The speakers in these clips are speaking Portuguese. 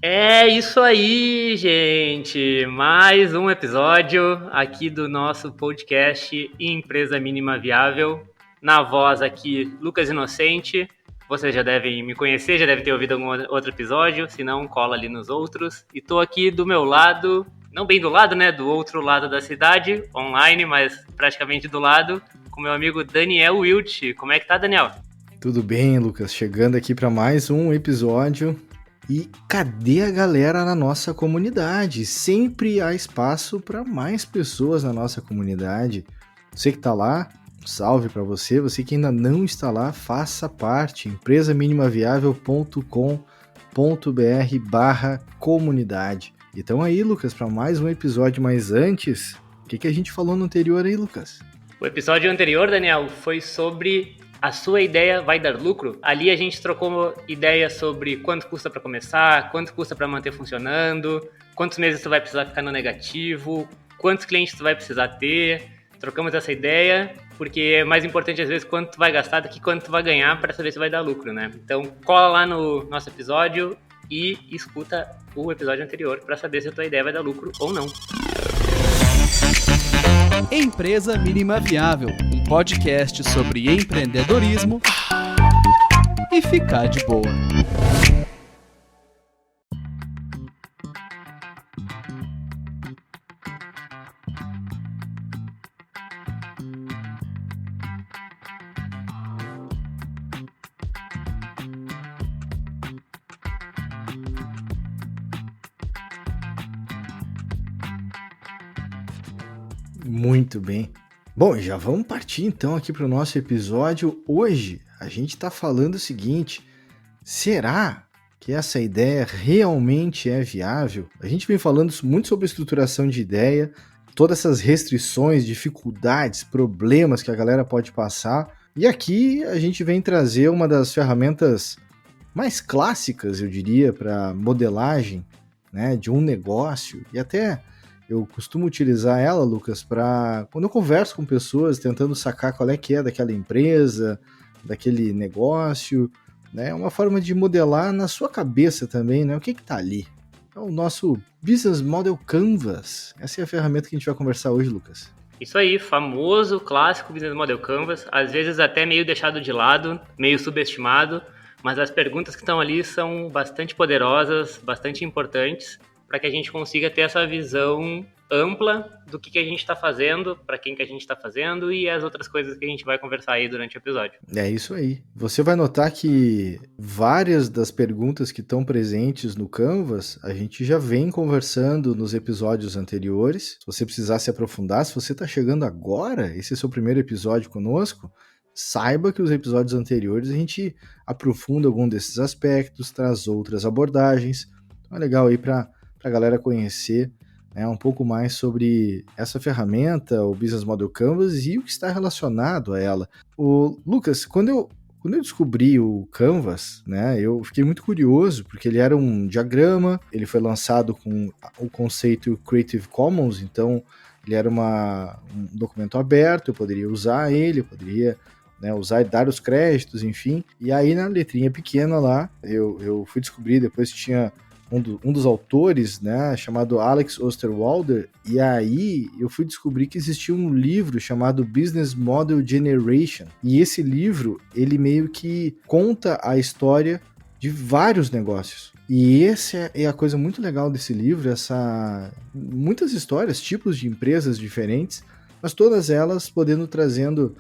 É isso aí, gente! Mais um episódio aqui do nosso podcast Empresa Mínima Viável. Na voz aqui, Lucas Inocente. Vocês já devem me conhecer, já devem ter ouvido algum outro episódio, se não, cola ali nos outros. E tô aqui do meu lado, não bem do lado, né? Do outro lado da cidade, online, mas praticamente do lado, com meu amigo Daniel Wilt. Como é que tá, Daniel? Tudo bem, Lucas? Chegando aqui para mais um episódio. E cadê a galera na nossa comunidade? Sempre há espaço para mais pessoas na nossa comunidade. Você que está lá, salve para você. Você que ainda não está lá, faça parte. empresaminimavaviável.com.br/comunidade. Então aí, Lucas, para mais um episódio. Mas antes, o que a gente falou no anterior aí, Lucas? O episódio anterior, Daniel, foi sobre a sua ideia vai dar lucro. Ali a gente trocou ideias sobre quanto custa para começar, quanto custa para manter funcionando, quantos meses tu vai precisar ficar no negativo, quantos clientes tu vai precisar ter. Trocamos essa ideia, porque é mais importante às vezes quanto tu vai gastar do que quanto tu vai ganhar para saber se vai dar lucro, né? Então cola lá no nosso episódio e escuta o episódio anterior para saber se a tua ideia vai dar lucro ou não. Empresa Mínima Viável, um podcast sobre empreendedorismo e ficar de boa. Muito bem. Bom, já vamos partir então aqui para o nosso episódio. Hoje a gente está falando o seguinte: será que essa ideia realmente é viável? A gente vem falando muito sobre estruturação de ideia, todas essas restrições, dificuldades, problemas que a galera pode passar. E aqui a gente vem trazer uma das ferramentas mais clássicas, eu diria, para modelagem, né, de um negócio. E até eu costumo utilizar ela, Lucas, para quando eu converso com pessoas tentando sacar qual é que é daquela empresa, daquele negócio, né? Uma forma de modelar na sua cabeça também, né? O que está ali? É o nosso Business Model Canvas. Essa é a ferramenta que a gente vai conversar hoje, Lucas. Isso aí, famoso, clássico Business Model Canvas, às vezes até meio deixado de lado, meio subestimado, mas as perguntas que estão ali são bastante poderosas, bastante importantes, para que a gente consiga ter essa visão ampla do que a gente está fazendo, para quem que a gente está fazendo e as outras coisas que a gente vai conversar aí durante o episódio. É isso aí. Você vai notar que várias das perguntas que estão presentes no Canvas, a gente já vem conversando nos episódios anteriores. Se você precisar se aprofundar, se você está chegando agora, esse é o seu primeiro episódio conosco, saiba que os episódios anteriores a gente aprofunda algum desses aspectos, traz outras abordagens. Então é legal aí para a galera conhecer, né, um pouco mais sobre essa ferramenta, o Business Model Canvas e o que está relacionado a ela. O Lucas, quando eu descobri o Canvas, né, eu fiquei muito curioso, porque ele era um diagrama, ele foi lançado com o conceito Creative Commons, então ele era um documento aberto, eu poderia usar ele, eu poderia, né, usar e dar os créditos, enfim. E aí na letrinha pequena lá, eu fui descobrir, depois que tinha um dos autores, né, chamado Alex Osterwalder, e aí eu fui descobrir que existia um livro chamado Business Model Generation, e esse livro, ele meio que conta a história de vários negócios. E essa é a coisa muito legal desse livro, muitas histórias, tipos de empresas diferentes, mas todas elas podendo trazendo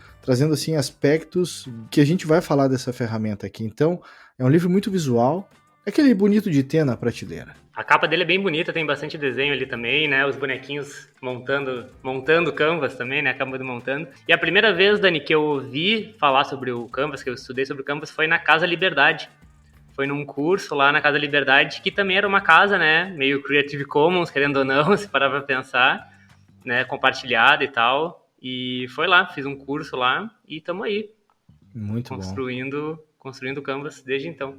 assim aspectos que a gente vai falar dessa ferramenta aqui. Então, é um livro muito visual, aquele bonito de ter na prateleira. A capa dele é bem bonita, tem bastante desenho ali também, né? Os bonequinhos montando o Canvas também, né? Acabando montando. E a primeira vez, Dani, que eu ouvi falar sobre o Canvas, que eu estudei sobre o Canvas, foi na Casa Liberdade. Foi num curso lá na Casa Liberdade, que também era uma casa, né? Meio Creative Commons, querendo ou não, se parar pra pensar, né? Compartilhada e tal. E foi lá, fiz um curso lá e tamo aí. Muito construindo o Canvas desde então.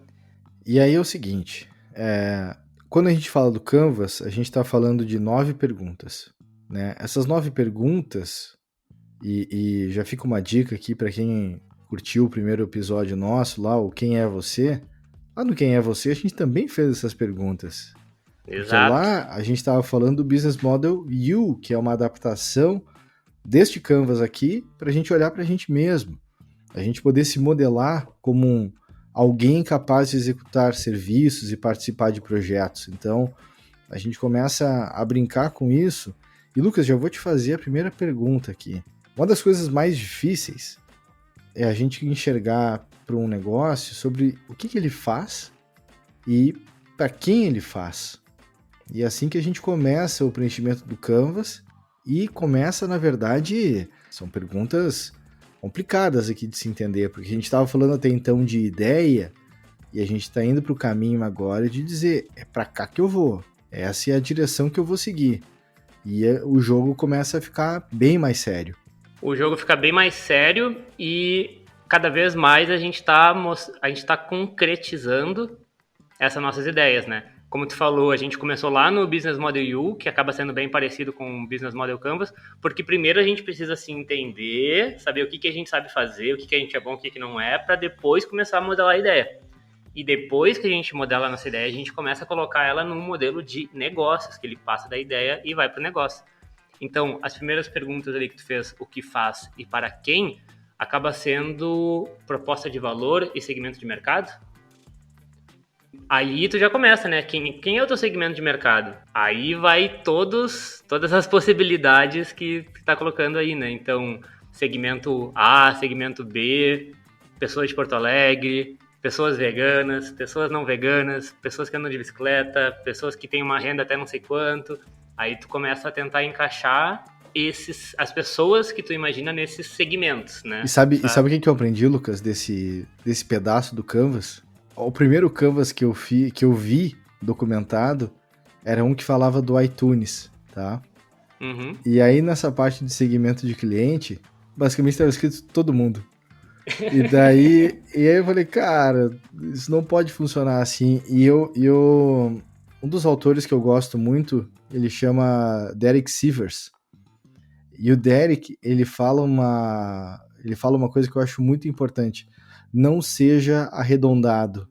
E aí é o seguinte, quando a gente fala do Canvas, a gente está falando de 9 perguntas, né? Essas 9 perguntas, e já fica uma dica aqui para quem curtiu o primeiro episódio nosso lá, o Quem é Você, Lá no Quem é Você, a gente também fez essas perguntas. Porque Exato. lá a gente estava falando do Business Model You, que é uma adaptação deste Canvas aqui para a gente olhar para a gente mesmo. A gente poder se modelar como alguém capaz de executar serviços e participar de projetos. Então, a gente começa a brincar com isso. E, Lucas, já vou te fazer a primeira pergunta aqui. Uma das coisas mais difíceis é a gente enxergar para um negócio sobre o que ele faz e para quem ele faz. E é assim que a gente começa o preenchimento do Canvas e começa, na verdade, são perguntas complicadas aqui de se entender, porque a gente estava falando até então de ideia e a gente está indo para o caminho agora de dizer, é para cá que eu vou, essa é a direção que eu vou seguir. E o jogo começa a ficar bem mais sério. O jogo fica bem mais sério e cada vez mais a gente tá concretizando essas nossas ideias, né? Como tu falou, a gente começou lá no Business Model U, que acaba sendo bem parecido com o Business Model Canvas, porque primeiro a gente precisa se entender, saber o que a gente sabe fazer, o que a gente é bom, o que não é, para depois começar a modelar a ideia. E depois que a gente modela a nossa ideia, a gente começa a colocar ela num modelo de negócios, que ele passa da ideia e vai para o negócio. Então, as primeiras perguntas ali que tu fez, o que faz e para quem, acaba sendo proposta de valor e segmento de mercado. Aí tu já começa, né? Quem é o teu segmento de mercado? Aí vai todas as possibilidades que tu tá colocando aí, né? Então, segmento A, segmento B, pessoas de Porto Alegre, pessoas veganas, pessoas não veganas, pessoas que andam de bicicleta, pessoas que têm uma renda até não sei quanto. Aí tu começa a tentar encaixar as pessoas que tu imagina nesses segmentos, né? E sabe o que eu aprendi, Lucas, desse pedaço do Canvas? O primeiro Canvas que eu vi documentado era um que falava do iTunes, tá? Uhum. E aí nessa parte de segmento de cliente, basicamente estava escrito todo mundo. E aí eu falei, cara, isso não pode funcionar assim. E um dos autores que eu gosto muito, ele chama Derek Sivers. E o Derek, ele fala uma coisa que eu acho muito importante. Não seja arredondado,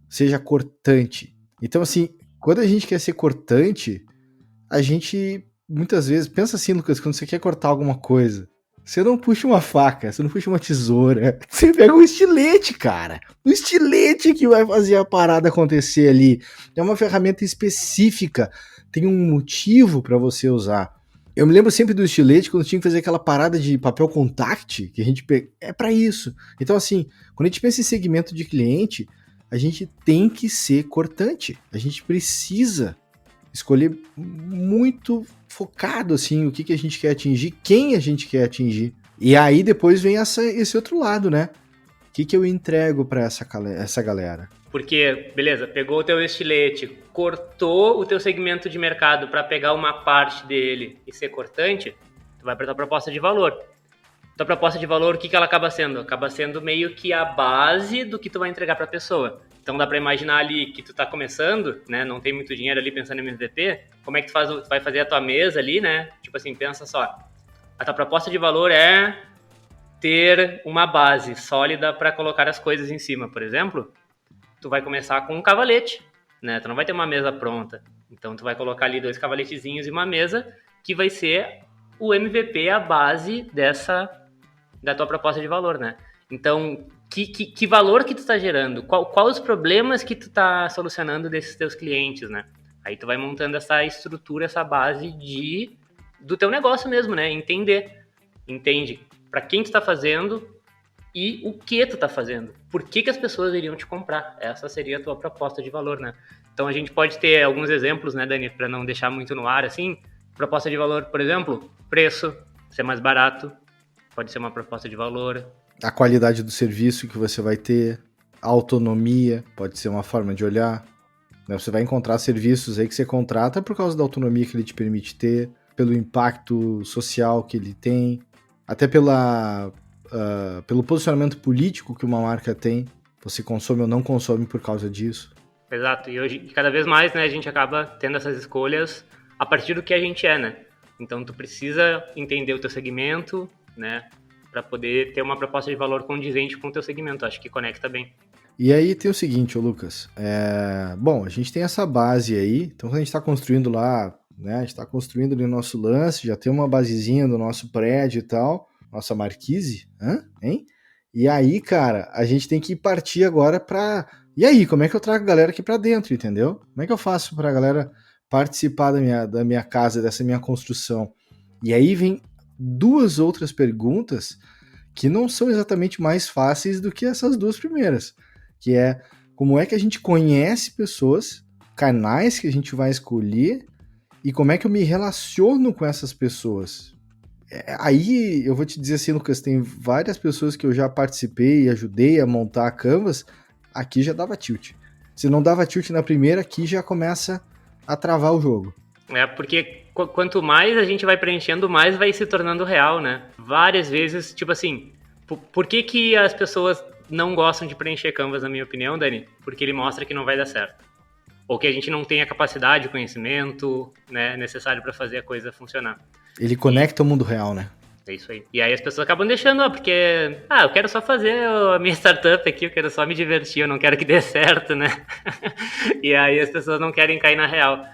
seja cortante. Então, assim, quando a gente quer ser cortante, a gente, muitas vezes, pensa assim, Lucas, quando você quer cortar alguma coisa, você não puxa uma faca, você não puxa uma tesoura, você pega um estilete, cara. Um estilete que vai fazer a parada acontecer ali. É uma ferramenta específica, tem um motivo para você usar. Eu me lembro sempre do estilete quando tinha que fazer aquela parada de papel contact, que a gente é para isso. Então, assim, quando a gente pensa em segmento de cliente, a gente tem que ser cortante. A gente precisa escolher muito focado, assim, o que a gente quer atingir, quem a gente quer atingir. E aí depois vem esse outro lado, né? O que eu entrego para essa galera? Porque, beleza, pegou o teu estilete, cortou o teu segmento de mercado para pegar uma parte dele e ser cortante, tu vai para tua proposta de valor. Tua proposta de valor, o que ela acaba sendo? Acaba sendo meio que a base do que tu vai entregar para a pessoa. Então dá para imaginar ali que tu tá começando, né? Não tem muito dinheiro ali pensando em MVP. Como é que tu vai fazer a tua mesa ali, né? Tipo assim, pensa só. A tua proposta de valor é ter uma base sólida para colocar as coisas em cima, por exemplo. Tu vai começar com um cavalete, né? Tu não vai ter uma mesa pronta. Então tu vai colocar ali 2 cavaletezinhos e uma mesa que vai ser o MVP, a base da tua proposta de valor, né? Então, que valor que tu tá gerando? Qual os problemas que tu tá solucionando desses teus clientes, né? Aí tu vai montando essa estrutura, essa base do teu negócio mesmo, né? Entende para quem tu tá fazendo e o que tu tá fazendo. Por que as pessoas iriam te comprar? Essa seria a tua proposta de valor, né? Então a gente pode ter alguns exemplos, né, Dani, para não deixar muito no ar, assim. Proposta de valor, por exemplo, preço, ser mais barato, pode ser uma proposta de valor. A qualidade do serviço que você vai ter, a autonomia, pode ser uma forma de olhar. Você vai encontrar serviços aí que você contrata por causa da autonomia que ele te permite ter, pelo impacto social que ele tem, até pelo posicionamento político que uma marca tem. Você consome ou não consome por causa disso. Exato, e hoje, cada vez mais, né, a gente acaba tendo essas escolhas a partir do que a gente é, né? Então, tu precisa entender o teu segmento, né, para poder ter uma proposta de valor condizente com o teu segmento. Acho que conecta bem. E aí tem o seguinte, ô Lucas, bom, a gente tem essa base aí, então quando a gente está construindo lá, né, a gente está construindo ali o nosso lance, já tem uma basezinha do nosso prédio e tal, nossa marquise, hein? E aí, cara, a gente tem que partir agora pra... E aí, como é que eu trago a galera aqui pra dentro, entendeu? Como é que eu faço pra galera participar da minha casa, dessa minha construção? E aí vem duas outras perguntas que não são exatamente mais fáceis do que essas duas primeiras, que é como é que a gente conhece pessoas, canais que a gente vai escolher e como é que eu me relaciono com essas pessoas. Aí eu vou te dizer assim, Lucas, tem várias pessoas que eu já participei e ajudei a montar a Canvas, aqui já dava tilt. Se não dava tilt na primeira, aqui já começa a travar o jogo. Porque quanto mais a gente vai preenchendo, mais vai se tornando real, né? Várias vezes, tipo assim, por que as pessoas não gostam de preencher Canvas, na minha opinião, Dani? Porque ele mostra que não vai dar certo. Ou que a gente não tem a capacidade, o conhecimento, né, necessário para fazer a coisa funcionar. Ele conecta o mundo real, né? É isso aí. E aí as pessoas acabam deixando, porque... eu quero só fazer a minha startup aqui, eu quero só me divertir, eu não quero que dê certo, né? E aí as pessoas não querem cair na real.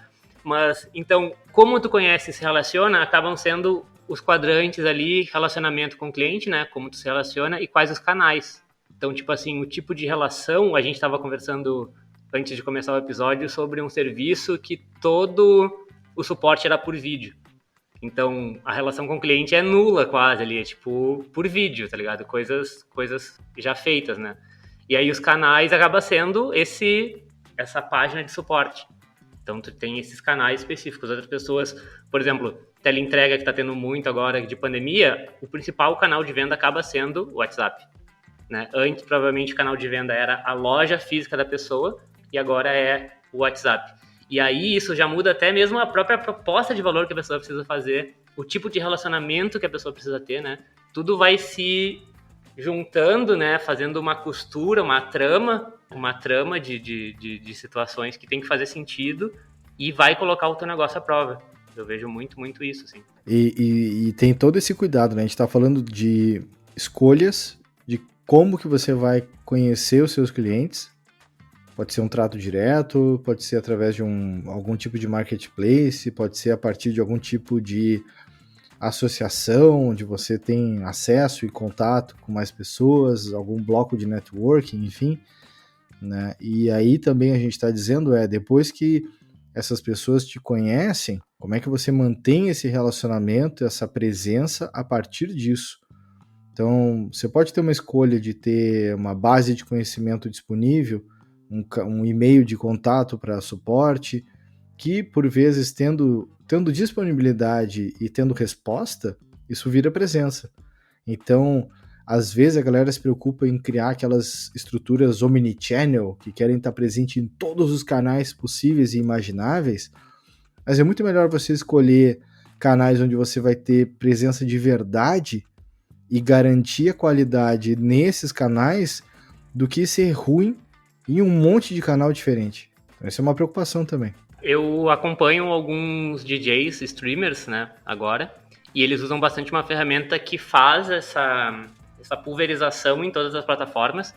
Mas, então, como tu conhece e se relaciona, acabam sendo os quadrantes ali, relacionamento com o cliente, né? Como tu se relaciona e quais os canais. Então, tipo assim, o tipo de relação, a gente estava conversando antes de começar o episódio sobre um serviço que todo o suporte era por vídeo. Então, a relação com o cliente é nula quase ali, é tipo por vídeo, tá ligado? Coisas já feitas, né? E aí os canais acaba sendo essa página de suporte. Então, tu tem esses canais específicos. Outras pessoas, por exemplo, teleentrega que tá tendo muito agora de pandemia, o principal canal de venda acaba sendo o WhatsApp, né? Antes, provavelmente, o canal de venda era a loja física da pessoa e agora é o WhatsApp. E aí isso já muda até mesmo a própria proposta de valor que a pessoa precisa fazer, o tipo de relacionamento que a pessoa precisa ter, né? Tudo vai se juntando, né? Fazendo uma costura, uma trama de situações que tem que fazer sentido e vai colocar o teu negócio à prova. Eu vejo muito, muito isso, assim. E tem todo esse cuidado, né? A gente tá falando de escolhas, de como que você vai conhecer os seus clientes. Pode ser um trato direto, pode ser através de algum tipo de marketplace, pode ser a partir de algum tipo de associação, onde você tem acesso e contato com mais pessoas, algum bloco de networking, enfim, né? E aí também a gente está dizendo depois que essas pessoas te conhecem, como é que você mantém esse relacionamento, essa presença a partir disso? Então, você pode ter uma escolha de ter uma base de conhecimento disponível, um e-mail de contato para suporte, que por vezes tendo disponibilidade e tendo resposta, isso vira presença. Então, às vezes a galera se preocupa em criar aquelas estruturas omnichannel, que querem estar presente em todos os canais possíveis e imagináveis, mas é muito melhor você escolher canais onde você vai ter presença de verdade e garantir a qualidade nesses canais do que ser ruim em um monte de canal diferente. Essa é uma preocupação também. Eu acompanho alguns DJs, streamers, né, agora, e eles usam bastante uma ferramenta que faz essa pulverização em todas as plataformas,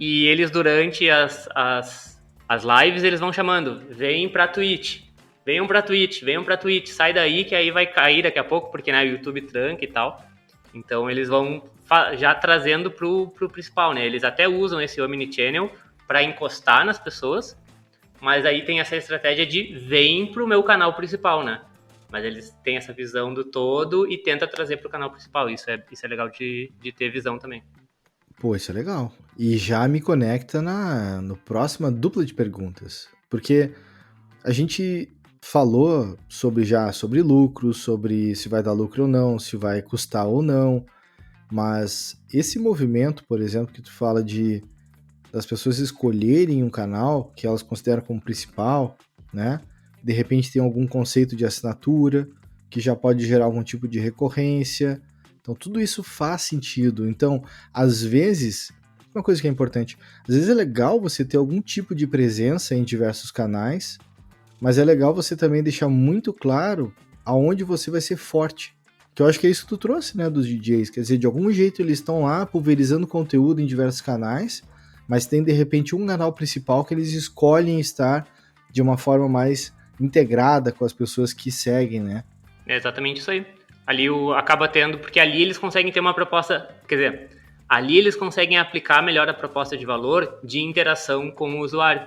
e eles durante as lives, eles vão chamando, venham pra Twitch, sai daí que aí vai cair daqui a pouco, porque né, o YouTube tranca e tal. Então eles vão já trazendo pro principal, né, eles até usam esse omnichannel para encostar nas pessoas, mas aí tem essa estratégia de vem pro meu canal principal, né? Mas eles têm essa visão do todo e tenta trazer pro canal principal. Isso é legal de ter visão também. Pô, isso é legal. E já me conecta no próxima dupla de perguntas. Porque a gente falou sobre lucro, sobre se vai dar lucro ou não, se vai custar ou não. Mas esse movimento, por exemplo, que tu fala das pessoas escolherem um canal que elas consideram como principal, né? De repente tem algum conceito de assinatura, que já pode gerar algum tipo de recorrência. Então, tudo isso faz sentido. Então, às vezes, uma coisa que é importante, às vezes é legal você ter algum tipo de presença em diversos canais, mas é legal você também deixar muito claro aonde você vai ser forte. Que eu acho que é isso que tu trouxe, né, dos DJs. Quer dizer, de algum jeito eles estão lá pulverizando conteúdo em diversos canais, mas tem de repente um canal principal que eles escolhem estar de uma forma mais integrada com as pessoas que seguem, né? É exatamente isso aí. Ali acaba tendo, porque ali eles conseguem ter uma proposta, quer dizer, ali eles conseguem aplicar melhor a proposta de valor de interação com o usuário,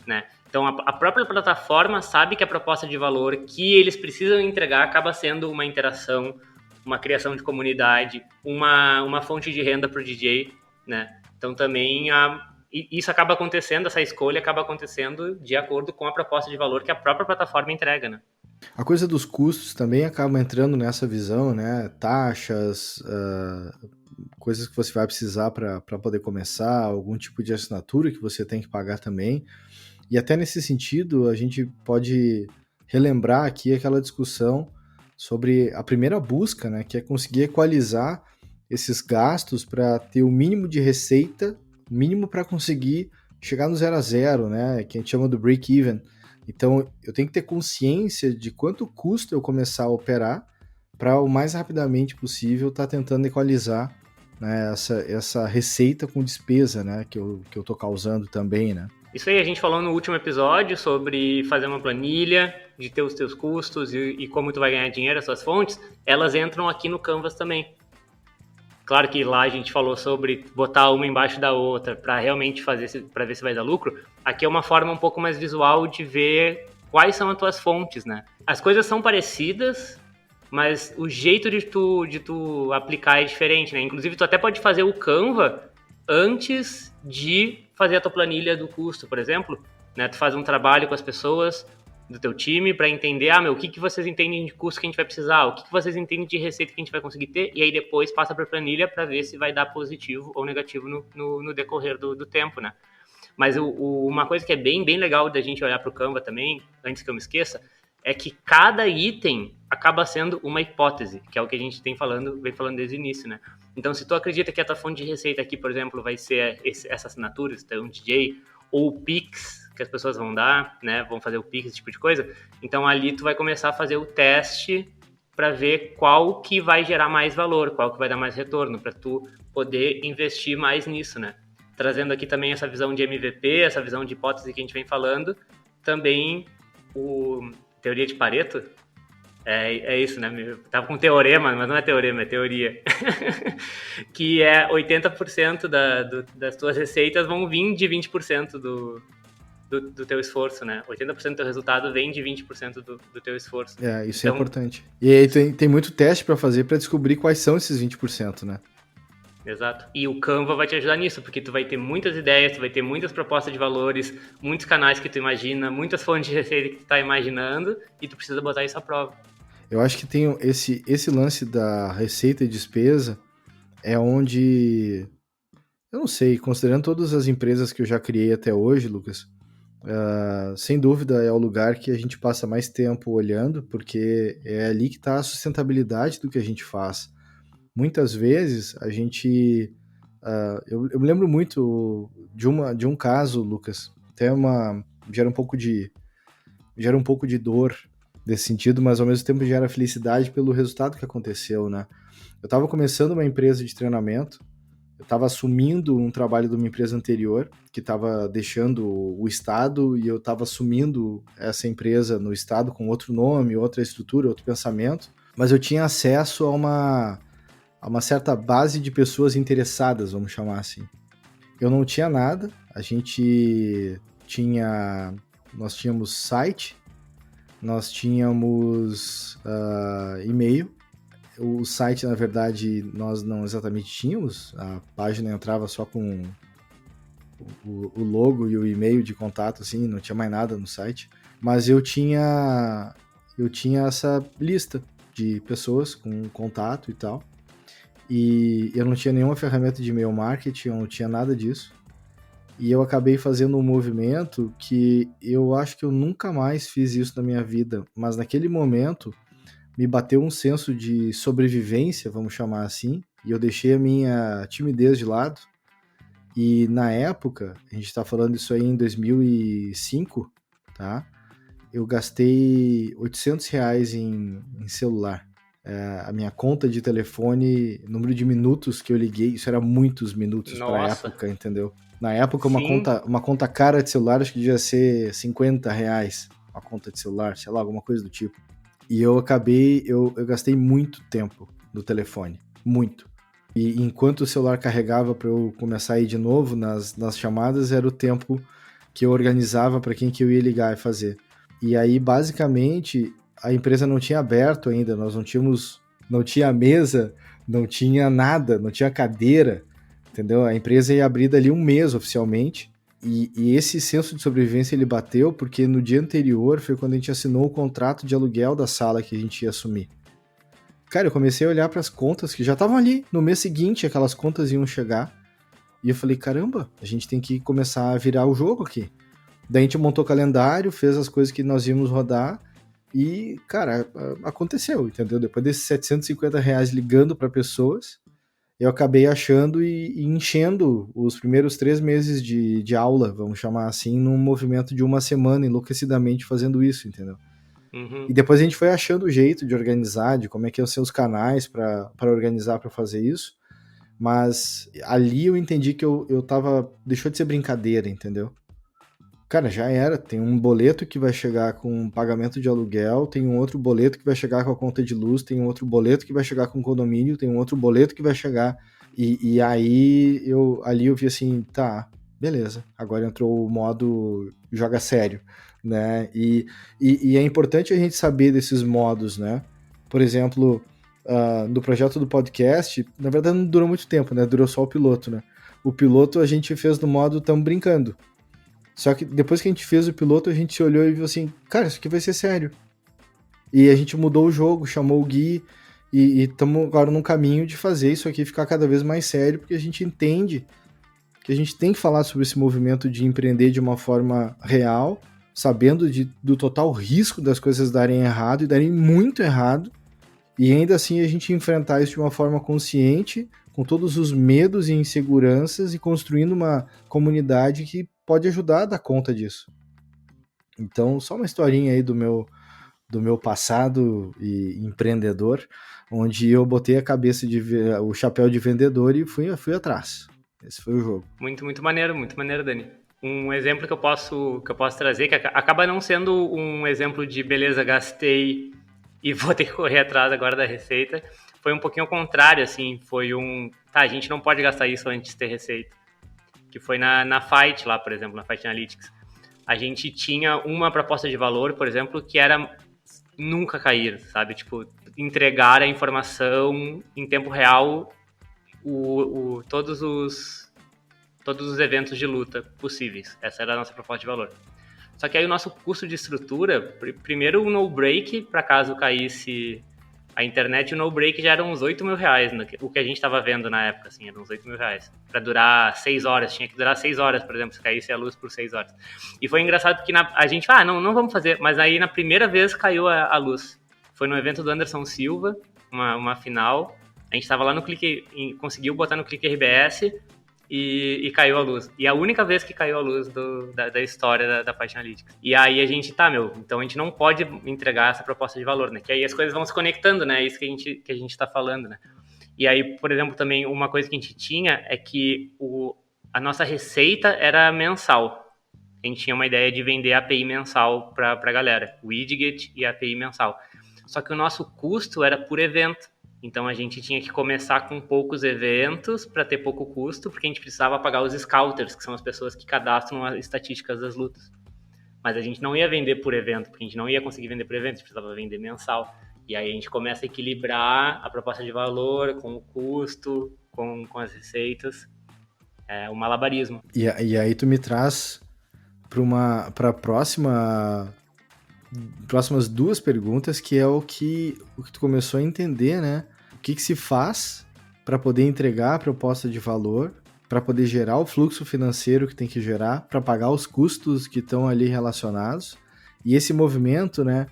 né? Então a própria plataforma sabe que a proposta de valor que eles precisam entregar acaba sendo uma interação, uma criação de comunidade, uma fonte de renda para o DJ, né? Então também isso acaba acontecendo, essa escolha acaba acontecendo de acordo com a proposta de valor que a própria plataforma entrega, né? A coisa dos custos também acaba entrando nessa visão, né? Taxas, coisas que você vai precisar para poder começar, algum tipo de assinatura que você tem que pagar também. E até nesse sentido, a gente pode relembrar aqui aquela discussão sobre a primeira busca, né? Que é conseguir equalizar esses gastos para ter o mínimo de receita, mínimo para conseguir chegar no 0 a 0, né? Que a gente chama do break-even. Então, eu tenho que ter consciência de quanto custa eu começar a operar para o mais rapidamente possível estar tentando equalizar, né, essa receita com despesa, né, que eu estou causando também, né? Isso aí, a gente falou no último episódio sobre fazer uma planilha, de ter os teus custos e como tu vai ganhar dinheiro, as suas fontes, elas entram aqui no Canvas também. Claro que lá a gente falou sobre botar uma embaixo da outra para realmente fazer, para ver se vai dar lucro. Aqui é uma forma um pouco mais visual de ver quais são as tuas fontes, né? As coisas são parecidas, mas o jeito de tu aplicar é diferente, né? Inclusive, tu até pode fazer o Canva antes de fazer a tua planilha do custo, por exemplo, né? Tu faz um trabalho com as pessoas do teu time para entender, o que vocês entendem de custo que a gente vai precisar, o que vocês entendem de receita que a gente vai conseguir ter, e aí depois passa para a planilha para ver se vai dar positivo ou negativo no decorrer do tempo, né? Mas uma coisa que é bem legal da gente olhar para o Canva também, antes que eu me esqueça, é que cada item acaba sendo uma hipótese, que é o que a gente vem falando desde o início, né? Então, se tu acredita que a tua fonte de receita aqui, por exemplo, vai ser essa assinatura, esse teu DJ, ou o Pix, que as pessoas vão dar, né? Vão fazer o Pix, esse tipo de coisa. Então, ali tu vai começar a fazer o teste para ver qual que vai gerar mais valor, qual que vai dar mais retorno, para tu poder investir mais nisso, né? Trazendo aqui também essa visão de MVP, essa visão de hipótese que a gente vem falando, também teoria de Pareto, é isso, né? Eu tava com teorema, mas não é teorema, é teoria. Que é 80% das tuas receitas vão vir de 20% do teu esforço, né? 80% do teu resultado vem de 20% do teu esforço. Isso então, é importante. E aí tem muito teste para fazer para descobrir quais são esses 20%, né? Exato. E o Canva vai te ajudar nisso, porque tu vai ter muitas ideias, tu vai ter muitas propostas de valores, muitos canais que tu imagina, muitas fontes de receita que tu tá imaginando, e tu precisa botar isso à prova. Eu acho que tem esse lance da receita e despesa é onde, eu não sei, considerando todas as empresas que eu já criei até hoje, Lucas, sem dúvida é o lugar que a gente passa mais tempo olhando, porque é ali que está a sustentabilidade do que a gente faz. Muitas vezes a gente... eu me lembro muito de um caso, Lucas, até gera um pouco de dor desse sentido, mas ao mesmo tempo gera felicidade pelo resultado que aconteceu, né? Eu estava começando uma empresa de treinamento, eu estava assumindo um trabalho de uma empresa anterior, que estava deixando o estado, e eu estava assumindo essa empresa no estado com outro nome, outra estrutura, outro pensamento, mas eu tinha acesso a uma certa base de pessoas interessadas, vamos chamar assim. Eu não tinha nada, nós tínhamos site, nós tínhamos e-mail. O site, na verdade, nós não exatamente tínhamos, a página entrava só com o logo e o e-mail de contato, assim, não tinha mais nada no site, mas eu tinha essa lista de pessoas com contato e tal, e eu não tinha nenhuma ferramenta de e-mail marketing, eu não tinha nada disso. E eu acabei fazendo um movimento que eu acho que eu nunca mais fiz isso na minha vida, mas naquele momento me bateu um senso de sobrevivência, vamos chamar assim, e eu deixei a minha timidez de lado. E na época, a gente está falando isso aí em 2005, tá? Eu gastei R$800 em celular. A minha conta de telefone, número de minutos que eu liguei, isso era muitos minutos pra Nossa. época, entendeu? Na época, uma Sim. conta cara de celular, acho que devia ser R$50, uma conta de celular, sei lá, alguma coisa do tipo. E eu gastei muito tempo no telefone, muito. E enquanto o celular carregava para eu começar a ir de novo nas chamadas, era o tempo que eu organizava para quem que eu ia ligar e fazer. E aí, basicamente, a empresa não tinha aberto ainda, nós não tinha mesa, não tinha nada, não tinha cadeira, entendeu? A empresa ia abrir dali um mês oficialmente, e esse senso de sobrevivência ele bateu porque no dia anterior foi quando a gente assinou o contrato de aluguel da sala que a gente ia assumir. Cara, eu comecei a olhar para as contas que já estavam ali, no mês seguinte aquelas contas iam chegar, e eu falei, caramba, a gente tem que começar a virar o jogo aqui. Daí a gente montou o calendário, fez as coisas que nós íamos rodar, e, cara, aconteceu, entendeu? Depois desses R$750 ligando para pessoas, eu acabei achando e enchendo os primeiros 3 meses de aula, vamos chamar assim, num movimento de uma semana, enlouquecidamente fazendo isso, entendeu? Uhum. E depois a gente foi achando o jeito de organizar, de como é que iam ser os canais para organizar, para fazer isso, mas ali eu entendi que eu tava... Deixou de ser brincadeira, entendeu? Cara, já era. Tem um boleto que vai chegar com pagamento de aluguel, tem um outro boleto que vai chegar com a conta de luz, tem um outro boleto que vai chegar com condomínio, tem um outro boleto que vai chegar. E aí ali eu vi assim, tá, beleza. Agora entrou o modo joga sério, né? E é importante a gente saber desses modos, né? Por exemplo, no projeto do podcast, na verdade não durou muito tempo, né? Durou só o piloto, né? O piloto a gente fez no modo tamo brincando. Só que depois que a gente fez o piloto, a gente se olhou e viu assim, cara, isso aqui vai ser sério. E a gente mudou o jogo, chamou o Gui, e estamos agora num caminho de fazer isso aqui ficar cada vez mais sério, porque a gente entende que a gente tem que falar sobre esse movimento de empreender de uma forma real, sabendo do total risco das coisas darem errado e darem muito errado, e ainda assim a gente enfrentar isso de uma forma consciente, com todos os medos e inseguranças, e construindo uma comunidade que pode ajudar a dar conta disso. Então, só uma historinha aí do meu passado e empreendedor, onde eu botei a cabeça o chapéu de vendedor e fui atrás. Esse foi o jogo. Muito maneiro, Dani. Um exemplo que eu posso trazer, que acaba não sendo um exemplo de beleza, gastei e vou ter que correr atrás agora da receita, foi um pouquinho ao contrário, assim, foi a gente não pode gastar isso antes de ter receita. Que foi na Fight lá, por exemplo, na Fight Analytics. A gente tinha uma proposta de valor, por exemplo, que era nunca cair, sabe? Tipo, entregar a informação em tempo real, todos os eventos de luta possíveis. Essa era a nossa proposta de valor. Só que aí o nosso custo de estrutura, primeiro o no-break, para caso caísse a internet, o no-break já era uns R$8.000, né? O que a gente estava vendo na época, assim, era uns R$8.000. Para durar 6 horas, tinha que durar 6 horas, por exemplo, se caísse a luz por 6 horas. E foi engraçado porque a gente, não vamos fazer, mas aí na primeira vez caiu a luz. Foi no evento do Anderson Silva, uma final, a gente estava lá no Clique, conseguiu botar no Clique RBS e caiu a luz. E a única vez que caiu a luz da história da Fight Analytics. E aí a gente, então a gente não pode entregar essa proposta de valor, né? Que aí as coisas vão se conectando, né? É isso que a gente tá falando, né? E aí, por exemplo, também uma coisa que a gente tinha é que a nossa receita era mensal. A gente tinha uma ideia de vender a API mensal pra galera. O widget e a API mensal. Só que o nosso custo era por evento. Então a gente tinha que começar com poucos eventos para ter pouco custo, porque a gente precisava pagar os scouters, que são as pessoas que cadastram as estatísticas das lutas. Mas a gente não ia vender por evento, porque a gente não ia conseguir vender por evento, a gente precisava vender mensal. E aí a gente começa a equilibrar a proposta de valor com o custo, com as receitas. É um malabarismo. E aí tu me traz para próximas 2 perguntas, que é o que tu começou a entender, né? O que se faz para poder entregar a proposta de valor, para poder gerar o fluxo financeiro que tem que gerar, para pagar os custos que estão ali relacionados, e esse movimento, né?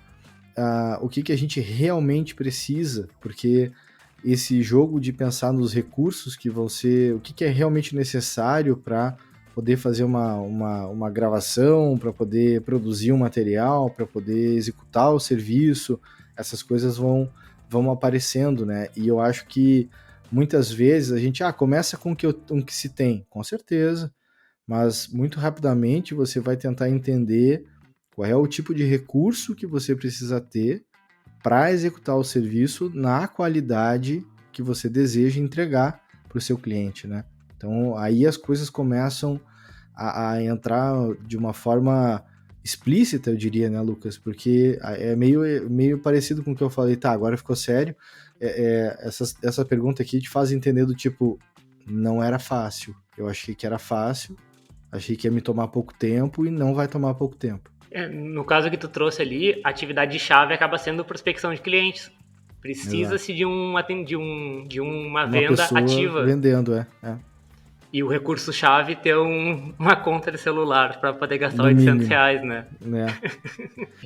O que a gente realmente precisa, porque esse jogo de pensar nos recursos que vão ser, o que é realmente necessário para poder fazer uma gravação, para poder produzir um material, para poder executar o serviço, essas coisas vão vão aparecendo, né? E eu acho que muitas vezes a gente começa com o que se tem, com certeza, mas muito rapidamente você vai tentar entender qual é o tipo de recurso que você precisa ter para executar o serviço na qualidade que você deseja entregar para o seu cliente, né? Então, aí as coisas começam a entrar de uma forma explícita, eu diria, né, Lucas? Porque é meio parecido com o que eu falei. Tá, agora ficou sério. Essa pergunta aqui te faz entender do tipo, não era fácil. Eu achei que era fácil, achei que ia me tomar pouco tempo e não vai tomar pouco tempo. No caso que tu trouxe ali, a atividade-chave acaba sendo prospecção de clientes. Precisa-se de uma venda ativa. Vendendo, E o recurso-chave ter uma conta de celular para poder gastar No R$800, mínimo. né?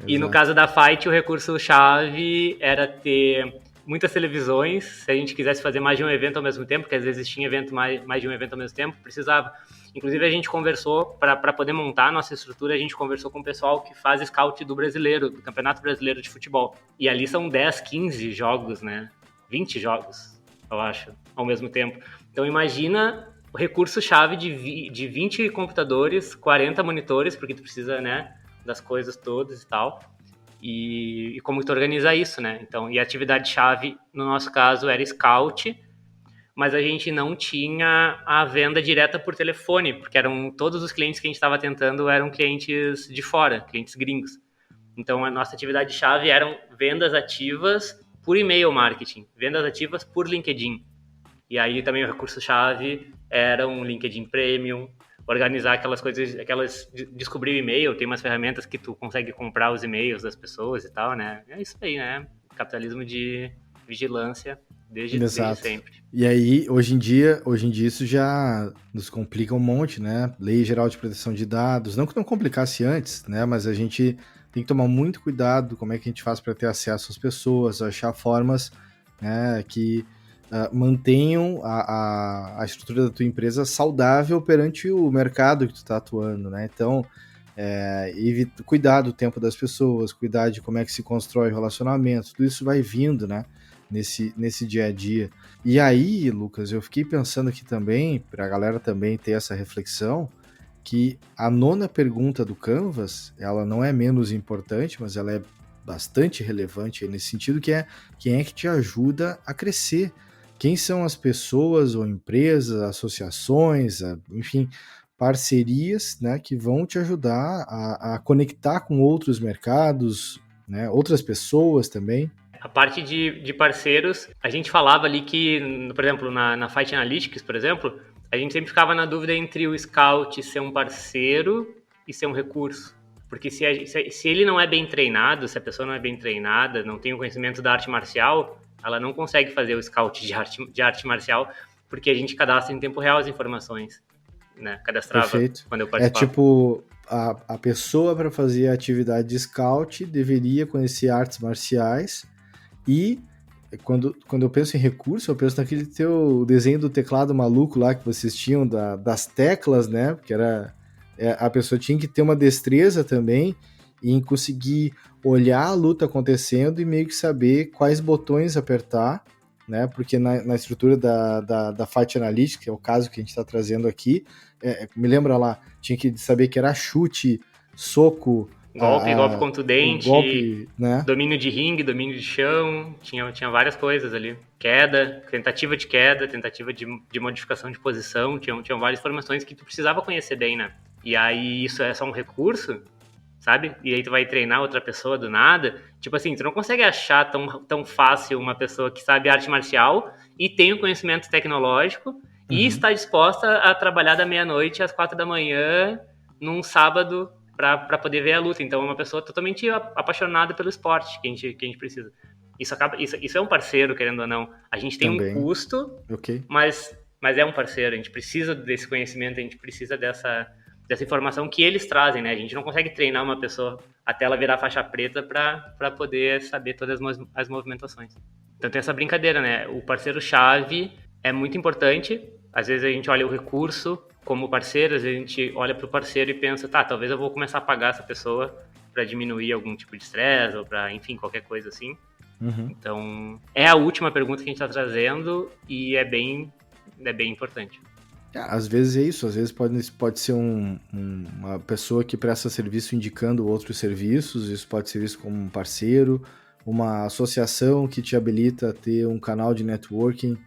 E no caso da Fight, o recurso-chave era ter muitas televisões. Se a gente quisesse fazer mais de um evento ao mesmo tempo, porque às vezes tinha mais de um evento ao mesmo tempo, precisava. Inclusive, a gente conversou, para poder montar a nossa estrutura, a gente conversou com o pessoal que faz scout do brasileiro, do Campeonato Brasileiro de Futebol. E ali são 10, 15 jogos, né? 20 jogos, eu acho, ao mesmo tempo. Então, imagina o recurso-chave de 20 computadores, 40 monitores, porque tu precisa, né, das coisas todas e tal. E como tu organiza isso, né? Então, e a atividade-chave, no nosso caso, era scout, mas a gente não tinha a venda direta por telefone, porque todos os clientes que a gente estava tentando eram clientes de fora, clientes gringos. Então, a nossa atividade-chave eram vendas ativas por e-mail marketing, vendas ativas por LinkedIn. E aí também o recurso-chave era um LinkedIn Premium, organizar aquelas coisas, descobrir o e-mail, tem umas ferramentas que tu consegue comprar os e-mails das pessoas e tal, né? É isso aí, né? Capitalismo de vigilância desde sempre. E aí, hoje em dia isso já nos complica um monte, né? Lei Geral de Proteção de Dados, não que não complicasse antes, né? Mas a gente tem que tomar muito cuidado como é que a gente faz para ter acesso às pessoas, achar formas, né, que mantenham a estrutura da tua empresa saudável perante o mercado que tu está atuando, né? Então, cuidar do tempo das pessoas, cuidar de como é que se constrói o relacionamento, tudo isso vai vindo, né? Nesse dia a dia. E aí, Lucas, eu fiquei pensando aqui também, para a galera também ter essa reflexão, que a 9ª pergunta do Canvas, ela não é menos importante, mas ela é bastante relevante nesse sentido, que é quem é que te ajuda a crescer? Quem são as pessoas ou empresas, associações, enfim, parcerias, né, que vão te ajudar a conectar com outros mercados, né, outras pessoas também? A parte de parceiros, a gente falava ali que, por exemplo, na Fight Analytics, por exemplo, a gente sempre ficava na dúvida entre o scout ser um parceiro e ser um recurso. Porque se ele não é bem treinado, se a pessoa não é bem treinada, não tem o conhecimento da arte marcial, ela não consegue fazer o scout de arte marcial, porque a gente cadastra em tempo real as informações, né? Cadastrava. Perfeito. Quando eu participava. É tipo, a pessoa para fazer a atividade de scout deveria conhecer artes marciais. E quando eu penso em recurso, eu penso naquele teu desenho do teclado maluco lá que vocês tinham das teclas, né? Porque a pessoa tinha que ter uma destreza também em conseguir olhar a luta acontecendo e meio que saber quais botões apertar, né? Porque na estrutura da Fight Analytics, que é o caso que a gente está trazendo aqui, me lembra lá, tinha que saber que era chute, soco, golpe contundente, golpe, né? Domínio de ringue, domínio de chão, tinha várias coisas ali. Queda, tentativa de queda, tentativa de modificação de posição, tinham várias informações que tu precisava conhecer bem, né? E aí isso é só um recurso, sabe? E aí tu vai treinar outra pessoa do nada. Tipo assim, tu não consegue achar tão fácil uma pessoa que sabe arte marcial e tem o conhecimento tecnológico e está disposta a trabalhar da meia-noite às 4 da manhã num sábado para poder ver a luta. Então é uma pessoa totalmente apaixonada pelo esporte que a gente precisa. Isso é um parceiro, querendo ou não. A gente tem também um custo, okay, mas é um parceiro. A gente precisa desse conhecimento, a gente precisa dessa informação que eles trazem, né? A gente não consegue treinar uma pessoa até ela virar faixa preta para poder saber todas as movimentações. Então tem essa brincadeira, né? O parceiro-chave é muito importante. Às vezes a gente olha o recurso como parceiro, às vezes a gente olha para o parceiro e pensa, tá, talvez eu vou começar a pagar essa pessoa para diminuir algum tipo de estresse ou para, enfim, qualquer coisa assim. Então, é a última pergunta que a gente está trazendo e é bem importante. Às vezes é isso, às vezes pode ser uma pessoa que presta serviço indicando outros serviços, isso pode ser visto como um parceiro, uma associação que te habilita a ter um canal de networking